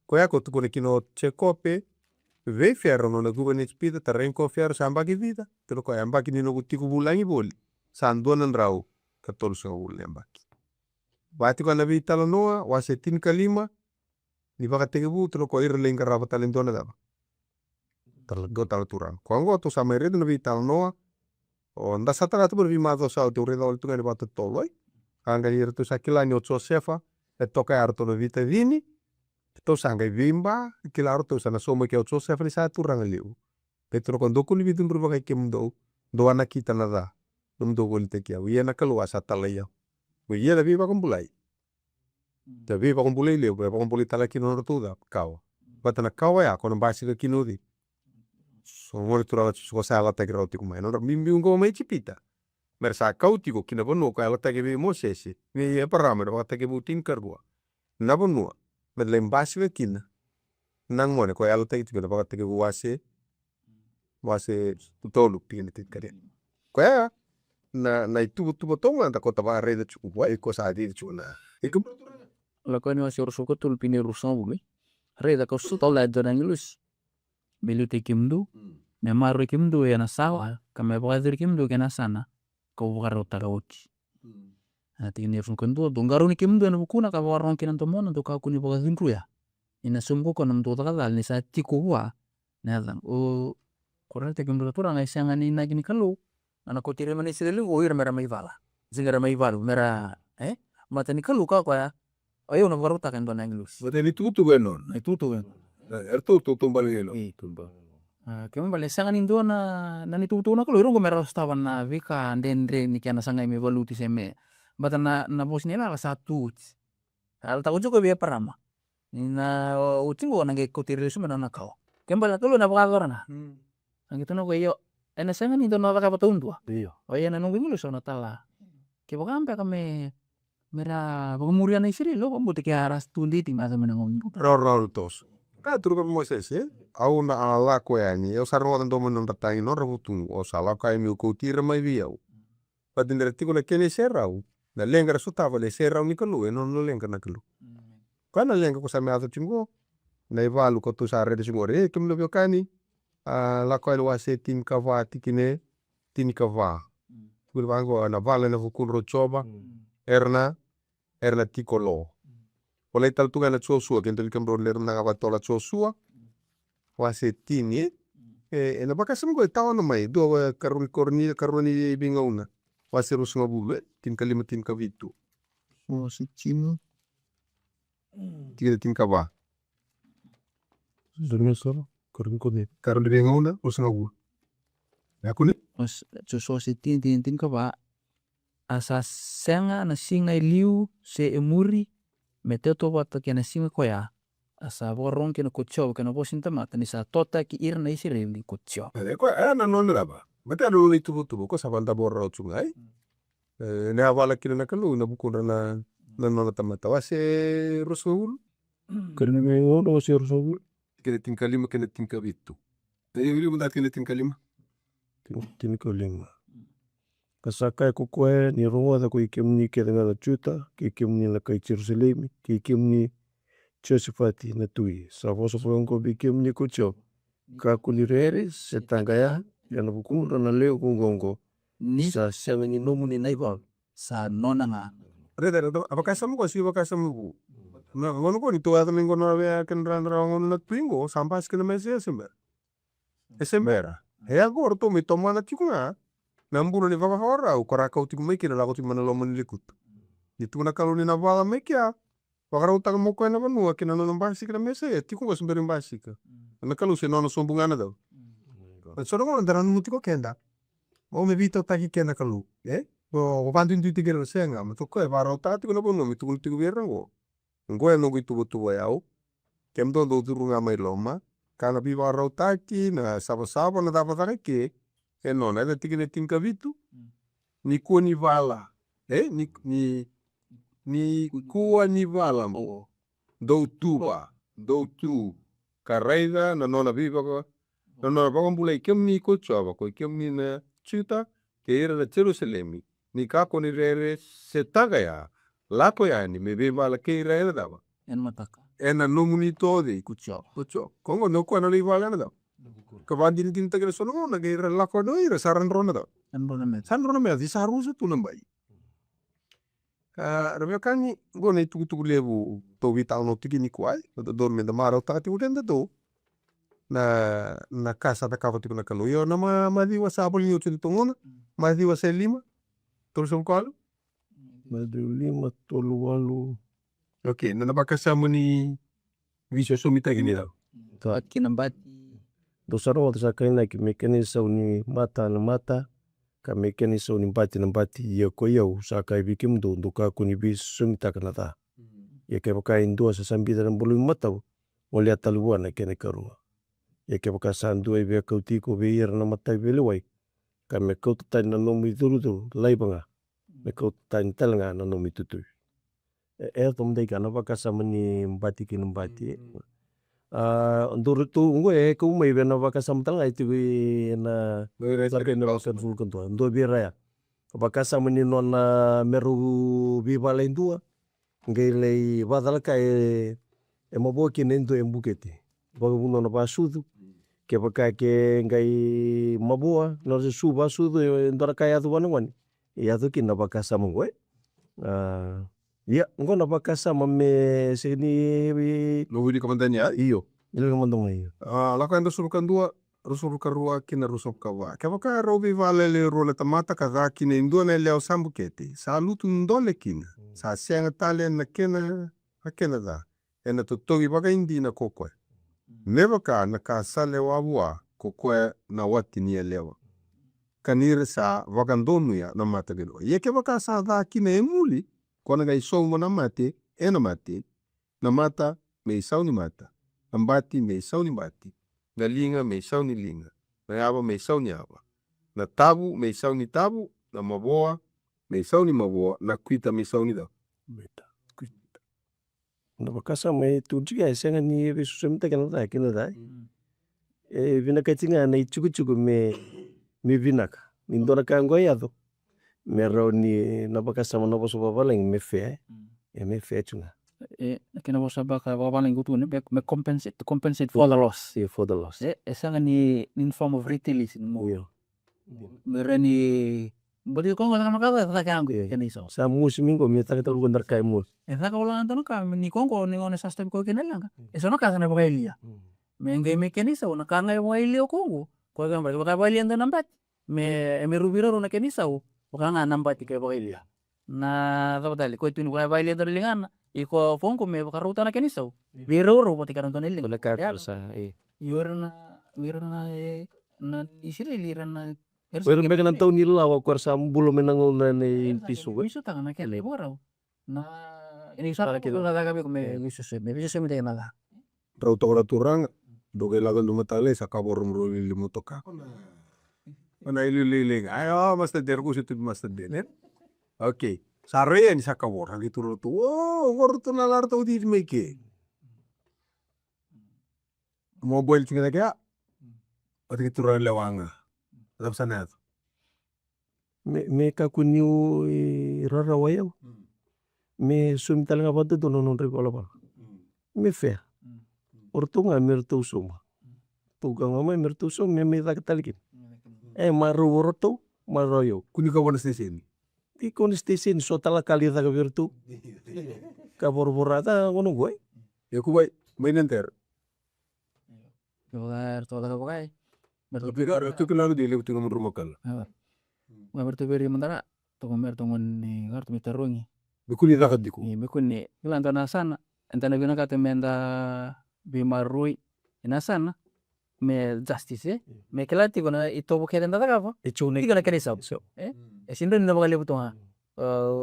A: ko ya ko tu kone kino chekope ve ferro no na guba ni spida tarenko ferro sambagi vida pero ko ambaki ni no gutiku bulangi boli sanduan rau katolu sangul ambaki bati ko na vita noa wase tin kalima ni baka tege bu tro ko ir lenga raba talentona daba go tal turan ko ngo tu samere no vita noa o nda satara tu bervi mazo sa tu redo tu ngani batu toloi anga ir tu sakilani o Josefa e toka arto no vita vini to sanga vimba kilaro to sana somo ke o Josefa ni sa turang liu petro kon dokun vitun ruba kem do ana kita nada num do gol te kia wiena kalua sa talaya wiena viva kon bulai te viva kon bulai liu be kon bulai tala kino tu da kau batana kau ya kon basi ke kino di so ngori tura so sala te groti kuma no mimbi ungo mai chipita mersa kau tiko kina bono ko ala te ke mo sesi ni e parame ro te ke butin kargua na bono med lembasi ke kina nang mo ne ko ala te tiko ba te ke wase tolu pini te kare ko ya na itu tonga ta kota ba rede chuku wa iko sa di chuna iko
C: La ko ni wasi urso ko tul pini rusan bumi re da ko su tol la dona ngilus belu te kimdu me maru kimdu ya na sawa kame badir kimdu ke na sana ko bugaro ta ka uti ati ni fun kondo dongaru ni kimdu na bukuna ka warong kinan to mon to ka kuni baga zinru ya ina sumbu ko nam to ta dal ni sa ti ko wa na dan o kora te kimdu to ranga isanga ni na gini kalu ana ko tire mani sidelu o ir mera mai vala zingara mai valu mera mata ni kalu ka ya ayo na baru takan dona ngilus
A: bate ni tutu benon
C: na tutu kan
A: tu bali lo
C: tumba kemo bale sanga ni dona na ni tutu na kalu rongo mera stawan na vika ndendre ni kana sanga me valuti seme bata na bos ni la satu al ta ujo ko be parama ni na utingo na ge ko tire su na kau kembala kalu na baka na ang ito no ko yo ena sanga ni dona baka patuntua
B: Iya.
C: o ya na nungu ngilus na tala ke baka ampe kame mera pengumurian na isiri lo kombo te aras tundi ti masa menangom
A: ror tos ka turu ko mo sesi au na ala ko yani eu sarno tan do mon tatangi no rebutu o sala ka mi ko tira mai viau padindere tiko na kene serau na lenga su tava le serau ni kalu no lenga na kalu kana lenga ko sa me ato chingo na ivalu ko tu sa rede singore kem lo kani la ko wa se tin kava tikine tin kava kurbango na vale na fukun rochoba erna tikolo olai tal tunga na chosua kento li kambro ler na gavatola chosua wa se tini na baka semgo tawa na mai do karuni bingauna wa se rusunga bulu tin kalima tin kavitu
C: o si chino
A: tin kava
B: Dormi solo. Korun ko de.
A: karuni bingauna rusunga bulu yakuni
C: os so si tin ka ba asa senga na singa liu se emuri meteto wata kena singa ko ya asa borong kena kocho kena bosinta mata ni sa tota ki irna isire ni kocho
A: ko na non raba mata no ni tubu ko sabanda borro tsungai ne avala kina na kalu na bukun na non tamata wa se rusunga bulu
B: Korun me no si urso.
A: kena tin kalima kena tin kavitu yuli muda kena tin kalima
B: Tini ko lima. Kasaka ko koe ni ronga da ko ikemni ke nga chuta ke ikemni la kai Jerusalem ke ikemni Josephat na tui sa voso fongo bi ikemni ko cho ka kulirere se tangaya ya na bukura na leo kungongo
C: ni
B: sa semeni nomu ni naiba
C: sa nona nga
A: reda apakah samu ko si apakah samu na ngono ko ni to ata ningo na be ken randra ngono na twingo sampas kena mese sember esembera he agora to mi tomana tikunga namburu ni vaka hora u kora kau tiku meki na lako tiku mana lomo ni likut itu na kalu ni na vala mekia wakara utang mo ko na vanua kena no basi kena mese tiku ko semberi basi ka na kalu se no sombungana daw so no ndara no tiko kenda o me vito taki kena kalu o vandu indu tigero senga ma to ko e vara utati ko na bono mi tu tiku vierango ngoe no gitu butu yau kemdo do turunga mai loma kana bi vara utaki na sabo na dava ke no na tiki ne tinka vitu ni kua ni vala. Ni kua ni vala mo. Dou tuba, dou tu. Karaida na nona viva ko. Na nona bakon bula ikem ni ko chova ko ikem ni na chuta ke ira na Jerusalemi. Ni kako ni rere setaga ya. Lako ya ni me vala ke ira ira dava.
C: En mataka.
A: Ena nomuni todi.
C: Kucho.
A: Kucho. Kongo no kua na li vala na dava. Kabandin tin tagare sono na ke ira lako do ira saran rona dava.
C: En rona met.
A: San rona me di sarusa tu nambai. Rabia kani go na tuku levu to vital no tiki ni kuai. Do dorme da mara tati udenda do. Na casa da kava tiku na kalu. Yo na madiwa sabol ni util tungona. Madiwa se lima. Terus kalu.
B: Madiwa 5, tolu 8.
A: Okay, na nabakasama ni visyo sumita gini daw.
C: At kinambati.
B: Dosaro watu sa kaina ki mekanisa uni mata na mata. Ka mekanisa uni mbati na mbati iya ko yau sa kai bikim do nduka kuni bis sumita kanata. Ya ke baka indua sa sambita na bulu matau. Wali ataluwa na kene karua. Ya ke baka sandua ibe kautiko be ira na matai belewai. Ka me kautai na nomi duru laibanga. Me kautai talanga na nomi tutui. Tom dai kana baka samani mbati kini mbati. Nduru tu ngwe ku mai bena baka samtal ngai tu na sarke na baka sul kantua. Ndo bira ya. Baka samani nona meru biba laindua. Ngai lei badal ka e maboki nendo embuketi. Baka buno na basudu. Ke baka ke ngai maboa no se suba sudu ndora ka ya duana wani. Ya tu kina baka samangwe. Ya, ngona baka sama me sini
A: Lobu di kamandanya.
B: iyo. Ile kamandong iyo.
A: Lako ando surukan dua. Rusuruka rua kina rusuruka wa. Kaya robi vale le rola tamata kaza kina indua na leo sambu keti. Sa lutu ndole kina. Sa senga tale na kena. Hakena da. Ena tutogi baka indi na kokwe. Neva ka na ka sale wabua. Kokwe na wati ni lewa. Kanira sa wakandonu ya na mata gino. Yeke baka sa da kina emuli. Kona gai somo na mate, ena mate, na mata me isau ni mata, na mbati me isau ni mbati, na linga me isau ni linga, na yaba me isau ni yaba, na tabu me isau ni tabu, na maboa me isau ni maboa, na kuita me isau ni da.
B: Kuita. Na bakasa me tujiga senga ni besusumita kanata kinata. Vina katinga na ichuku me vinaka. Mindora kangwa yado. Merau ni nabakasa mo naboso babalang me fe. Me fe chunga.
C: Kina bosa baka babalang gutu ne me compensate for the loss.
B: Yeah, for the loss.
C: Esanga ni in form of retaliation mo.
B: Yeah.
C: Merani bodi ko ngana makata takangu kena iso.
B: Sa musimingo me takata lugo ndarkai mo.
C: Esa ka wala ntono ka ni kongo ni ngone system ko kenela. Eso no ka sana bakalia. Me ngai me kenisa una ka ngai bakalia kongo. Ko ga bakalia ndo nambat. Me rubiro na kenisa o. Wakanga nambati ke bakalia. Na sabadali ko tuni ko bakalia ndo lingana. Iko fonko me bakaruta na kenisa o. Biro pati karon to niling.
B: Wala ka sa
C: Yorna na isili lirana.
B: Pero mbega ng taon nila ako kwarsa bulo menango na ni piso.
C: Piso ta na kele bora. Na ini sa ko na daga ko me piso se me de nada.
A: Rau tora turang, doge lagan dumatale sa kaborum ruli limutoka. Ana ililing, ayo masta derku situ masta denet. Okay, sare ni sa kabor hagi turu tu. Oh, gorto na lar tau di meke. Mobile tinggal kaya. Pati turang lewanga. Tetap sana.
B: Me ka kunyu rara wayo. Me sumita nga ba to non recola ba. Me fe. Ortunga mertu suma. Tugang ama mertu suma me da katalikin. Maru woroto maroyo.
A: Kuni ka wana station.
B: Di kon station so tala kali da virtu. Ka borborata ngono goy.
A: Ya kubai mainenter.
C: Lugar to daga bagai.
A: Tapi tu kenal dia lewat dengan rumah kal.
C: Wa bertuberi mentara to mer to ngoni gartu mitarungi.
A: Bikuni dakat diku.
C: Ni bikuni ilanta na sana. Entana bina kata menda bimarui ina sana. Me justice me kelati kona ito bukeren da daga fa.
B: Echone.
C: Tiga na kelisa. Sindo ni bagali butonga.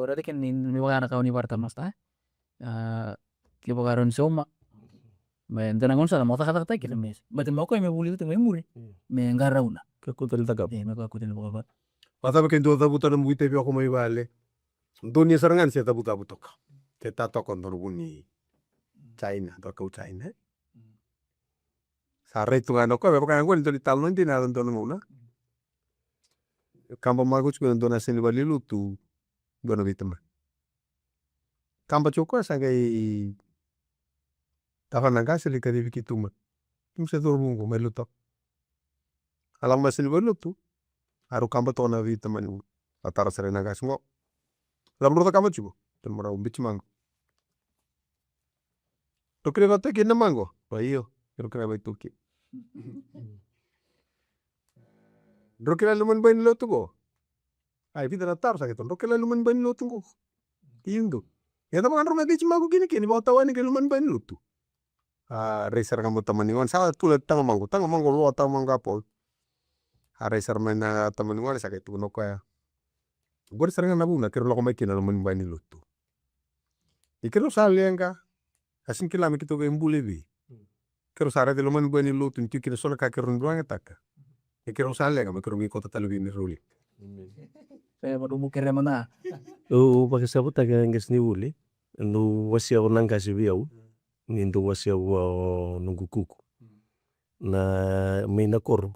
C: Rade ken ni bagana ka ni barta masta. Ki bagaron soma. Me entana ngon sa mata kata kata mes. Bate mo ko me buli to me muri. Me ngarauna.
B: Ka kutal daga.
C: Me ko kutin baga.
A: Mataba ke ndo tabuta na muite bi ako may bale. Dunia serangan siya tabu-tabu toka. Kita tokon tono buni China, toko China. Sare tu ngano ko baka ngon to ditalo ndi na tono nguna. Kampa magus ko ndo na sini bali lutu. Gono bitama. Kampa choko sangai tafanangasi likadi bikituma. Tum se dormungo meluto. Alang masini belutu. Aru kampa tona bitama ni. Atara sare nangasi ngo. Lamro kampa chugo. Tumara umbichi mango. Tokire no teki na mango. Pa iyo. Kiro kira bai tuki. Rokira luman bain lotu go. Ai vida na tar sakit. Rokira luman bain lotu go. Indo. Ya tama kan rumah bichi mango kini kini bawa tawani ke luman bain lotu. Racer kamu teman wan salah tulen tanga mango lo tanga mango apa. Racer mana teman wan sakit tu no kaya. Gua sering na buna kiro lo komai kina luman bain lotu. Ikiro salienga. Asin kila mi kito embule bi. Kiro sare de luman bain lotu nti kiro sola ka kiro nduanga taka. Ikiro salienga me kiro mi kota talu bini ruli.
C: Saya baru mau kira mana?
B: Baka sabut aga ngas ni uli. No wasia onanga si biau. Nindo wasia wa nungu kuku. Na mina koro.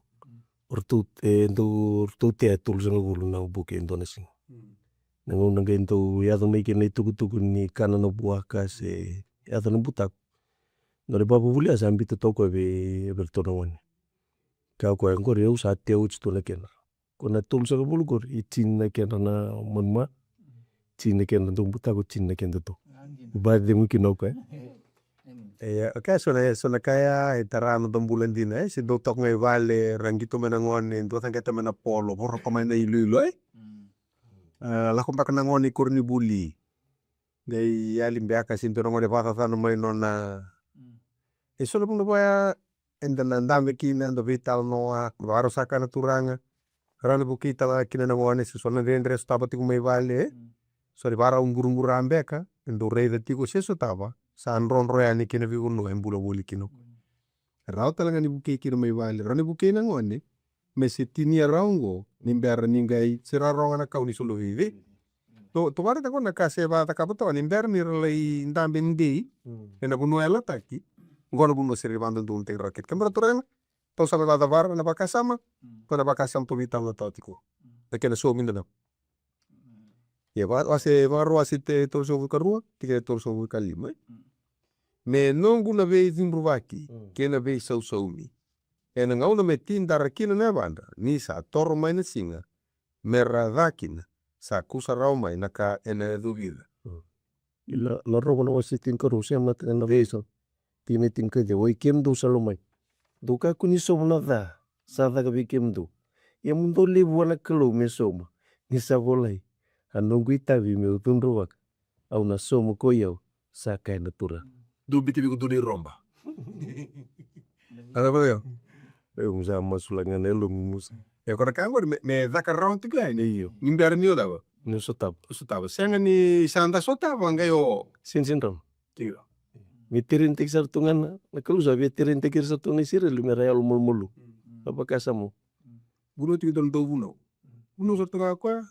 B: Ortute atul sanga gulu na ubuke Indonesia. Nangu nanga into yado make na tuku ni kana no buaka se yado no butak. No le babu vuli asa ambito toko be bertono wan. Kau ko ngor eu sa te uts to na kena. Kona tul sanga bulu gor itin na kena na monma. Tin na kena do butak ko tin na kena to. Ba de mungkin ok. Kaya sona kaya itarano tong bulan din si dotok ngay vale rangito menangon do tang kita mena polo boro pamain na ilu lako pa kanangon ni kurni buli gay yalim biaka sinto ngone pata tano may nona sona pung baya endana ndame kina do vital noa baro saka na turanga rana bukita la kina ngone si sona rendre stabati kumay vale so di bara ungur ambeka endo rei da tiko seso taba san ron royani kina viguno embula boli kino rau talanga ni buke kino mai vale roni buke na ngone mesetini raungo nimbera ningai siraronga na kauni solo vive to bara ta kona kase ba ta kapato nimber ni relai ndambe ndei ena bunu ela taki ngono bunu siri bandu dun te raket kembra turena to sabe la var na bakasama kona bakasam to vital na tatiko da kena so minda ya wase baro asite to so karua tige to so kalima me nongu na vez imbruvaki kena vez sau mi ena ngau na metin darakina na banda ni sa toro mai na singa meradakina sa kusa rau mai naka ena duvida la robo no wasitin karu se mat na vez tine tin ka de oi kem do salomai do ka kuni som na da sa da ka bikem do ya mundo le buana kelo me soma ni sa volai anongu itavi me utundro wak au na somo ko yau sa kai natura
A: du biti biku duni romba ada ba yo
B: musa masulangan elo musa
A: ya kora kango me daka round tiga ini iyo nimber ni oda ba
B: no sotap
A: senga ni santa sotap ngayo
B: sin ram
A: tiga
B: mitirin tek sartungan na kalusa mitirin tek sartungan sire lumera ya mulu apa kasamu
A: buno tiga dol do buno sartunga ko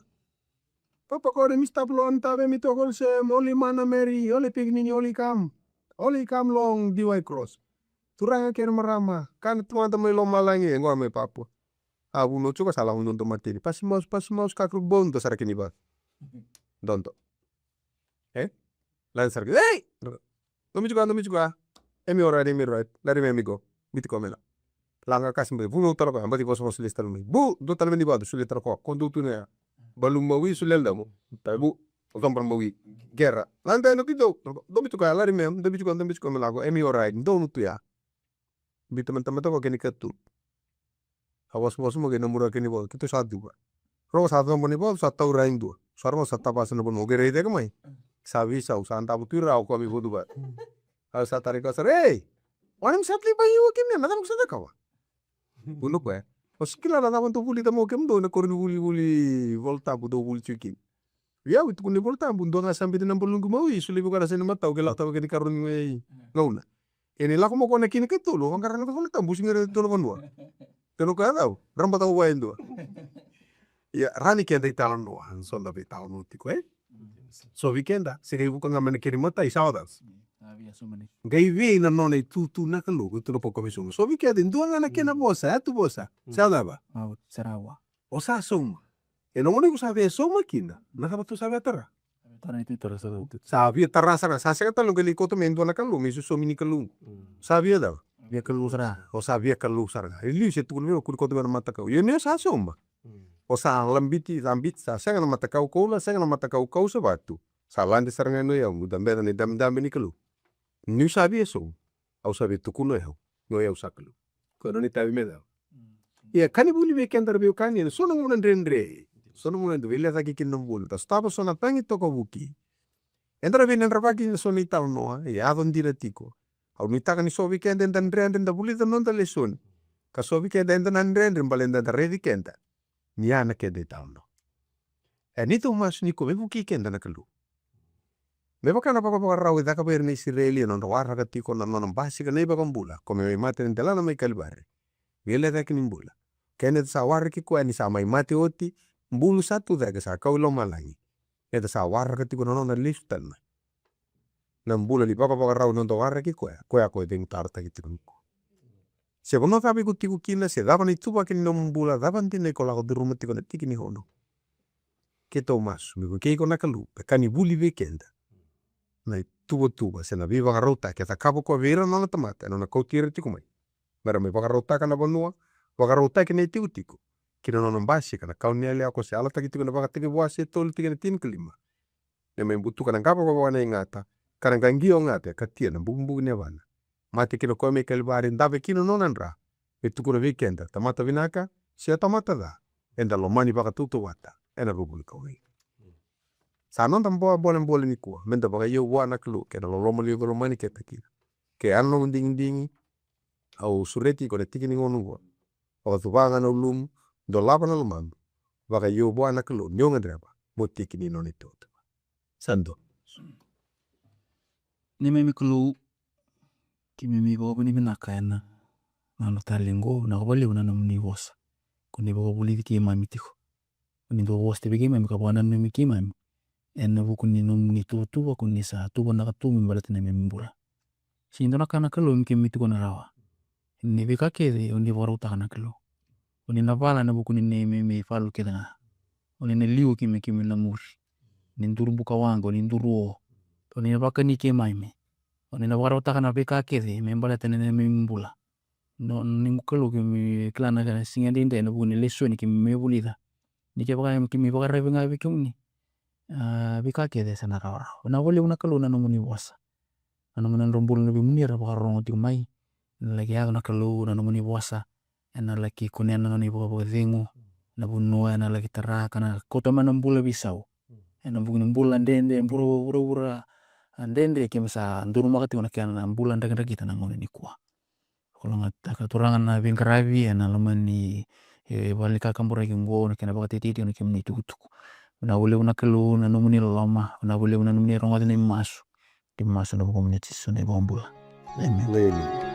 A: papa ko re mista blon tabe mi to kol se moli mana meri oli pigni oli kam long diwai cross turanga ker marama kan tuan tamai lo malangi ngor me papu buno chuka salah undo matini pas maus kakru bonto sarakini ba donto lan sarki nomi juga emi right lari me amigo biti komela langa kasimbe buno tarako ambati boso listal mi bu do talmen di badu sulle tarako kondutu ne balum mawi sulel damo tabu otombra mawi guerra landa no kido domi juga lari me domi juga melago emi right do nutu ya bi teman-teman to keni ketu awas mo gena mura keni bol kito satu ba ro satu mo ni bol satu rain do sarmo satta pasana bon ogere ide kamai sabi sa usanta butura ko mi bodu ba al satari ko sare wanim satli ba yu kemi na tam kusada kawa buno ko oskila na tam to buli tamo kem do na korni buli volta bu do buli chikin ya witu kuni volta bundo nga sambi na bolungu mawi suli bu kara sene mata ogela taw keni karun ngai ngauna ini lah ko mo ko na kini ketu lo angkara na volta busingere to lo bandua teno ka daw ramba taw wain do Ya rani kenda italan noa sonda be talan no tiko so weekenda sege buka ngamane kiri mata isaudas gai vi na nona tu na kalu tu no poko misung so weekenda indua ngana kena bosa atu bosa sauda ba
C: Sarawa.
A: osa soma e no ngone kusabe soma kina na kaba tu sabe tara
C: Tara itu terasa itu.
A: sabe tarasa na sase kata lungali koto mendo na kalu misu so mini kalu sabe da
C: Dia keluar sara.
A: o sabe kalu sarga ili se tu kulme kuri koto na mata kau ye ne sa soma o sa lambiti lambit sa senga na mata kau kola senga na mata kau kau sabatu sa lande saranga no ya muda mbeda ni dam ni kalu ni sabe so au sabe tu kuno ya no ya usakalu ko no ni tabi meda ya kani buli be kendar be kani so no mo ndendre so no mo ndre ile ta kikin no bul ta staba so na tangi to ko buki endra be nendra pagi so ni tal no ya don dira tiko au ni taka ni so weekend en ndre da buli da non da leson ka so weekend en ndre balenda da revi kenda ni ana kende tal no e ni to mas ni ko be buki kenda na kalu me baka na baka rawi da ka ber ni Israeli non warra ka tiko na non basi ka nei baka bula come me mate en telana mai kalbare Vile da kini mbula. Kene sa warra ki kwa ni sa mai mate oti mbulu satu da ke sa kau lo malangi. Eta sa warra ka tiko na listan. Na mbula li baka rau nondo warra ki kwa. Kwa ko ding tarta ki tiko. Se bono tabi ku tiko kina se daban itu bakin no mbula daban tine ko lago di rumah tiko na tiki ni hono. Ke to mas mi ko ke ko nakalu pe kani buli weekend. Na tuba se na viva garota ke ta kabo ko vera no na tamata no na ko tira tiko mai. Mera me bagarota kana bonua bagarota kene tiku kina no basi kana kau ni ale ako se ala taki tiku na bagatiki buase tol tikene tin kelima ne me butu kana ngapa ko wana ingata kana ngangio ngata katia na bumbu ne bana mate kino ko me kelbari ndabe kino no nandra itu kuna weekend tamata vinaka se tamata da enda lo mani bagatutu wata ena rubul ko we sanon tambo bolen ni ko menda bagayo wana klu kena lo lomo ligo lo mani ketakira ke anno ding au sureti ko tiki ni ngonu go o tu banga no lum do laba na lumam baka yo bo anak lo nyonga draba mo tiki ni noni tot sando
C: Ni mimi kulu ki mimi bo ni minakana na no talingo na boli una no ni bosa kuni bo boli ki mami tiko kuni do boste bigi mami ka bona no mi ki mami en no kuni no ni tu kuni sa tu bona ka tu mi balat na mimi bula sindo na kana kalo mi ki mi tiko na rawa ni bika kede oni boru ta kana kalo oni na bala na bukuni ni mimi falu keda nga oni na liu kimi na muri ni nduru buka wango ni nduru o oni na baka ni ki mami oni na boru ta kana bika kede mi balat na mimi bula no ni kalo kimi klana kana singa dinde na bukuni leso ni kimi me bulida ni ke baka kimi baka rebe nga bikuni bika kede sana rawa na boli una kalo na no muni bosa na no rombul na bimuni ra baka rongo mai lagi ako nakalu na muni bosa na laki kunen na ni bobo zingu na bunua na lagi taraka na kota mana mbula bisau na bugin mbula ndende mbura ndende kimsa nduru makati na kana mbula ndaga kita na ngone ni kwa kalau ngata katurangan na bingkarabi na lamani balik kambura kingo na kana bakati titi na kimni tukutuku na ule unakalu na muni lama na ule una muni rongo ni masu di masu na buko muni tisu na bombula
A: Leli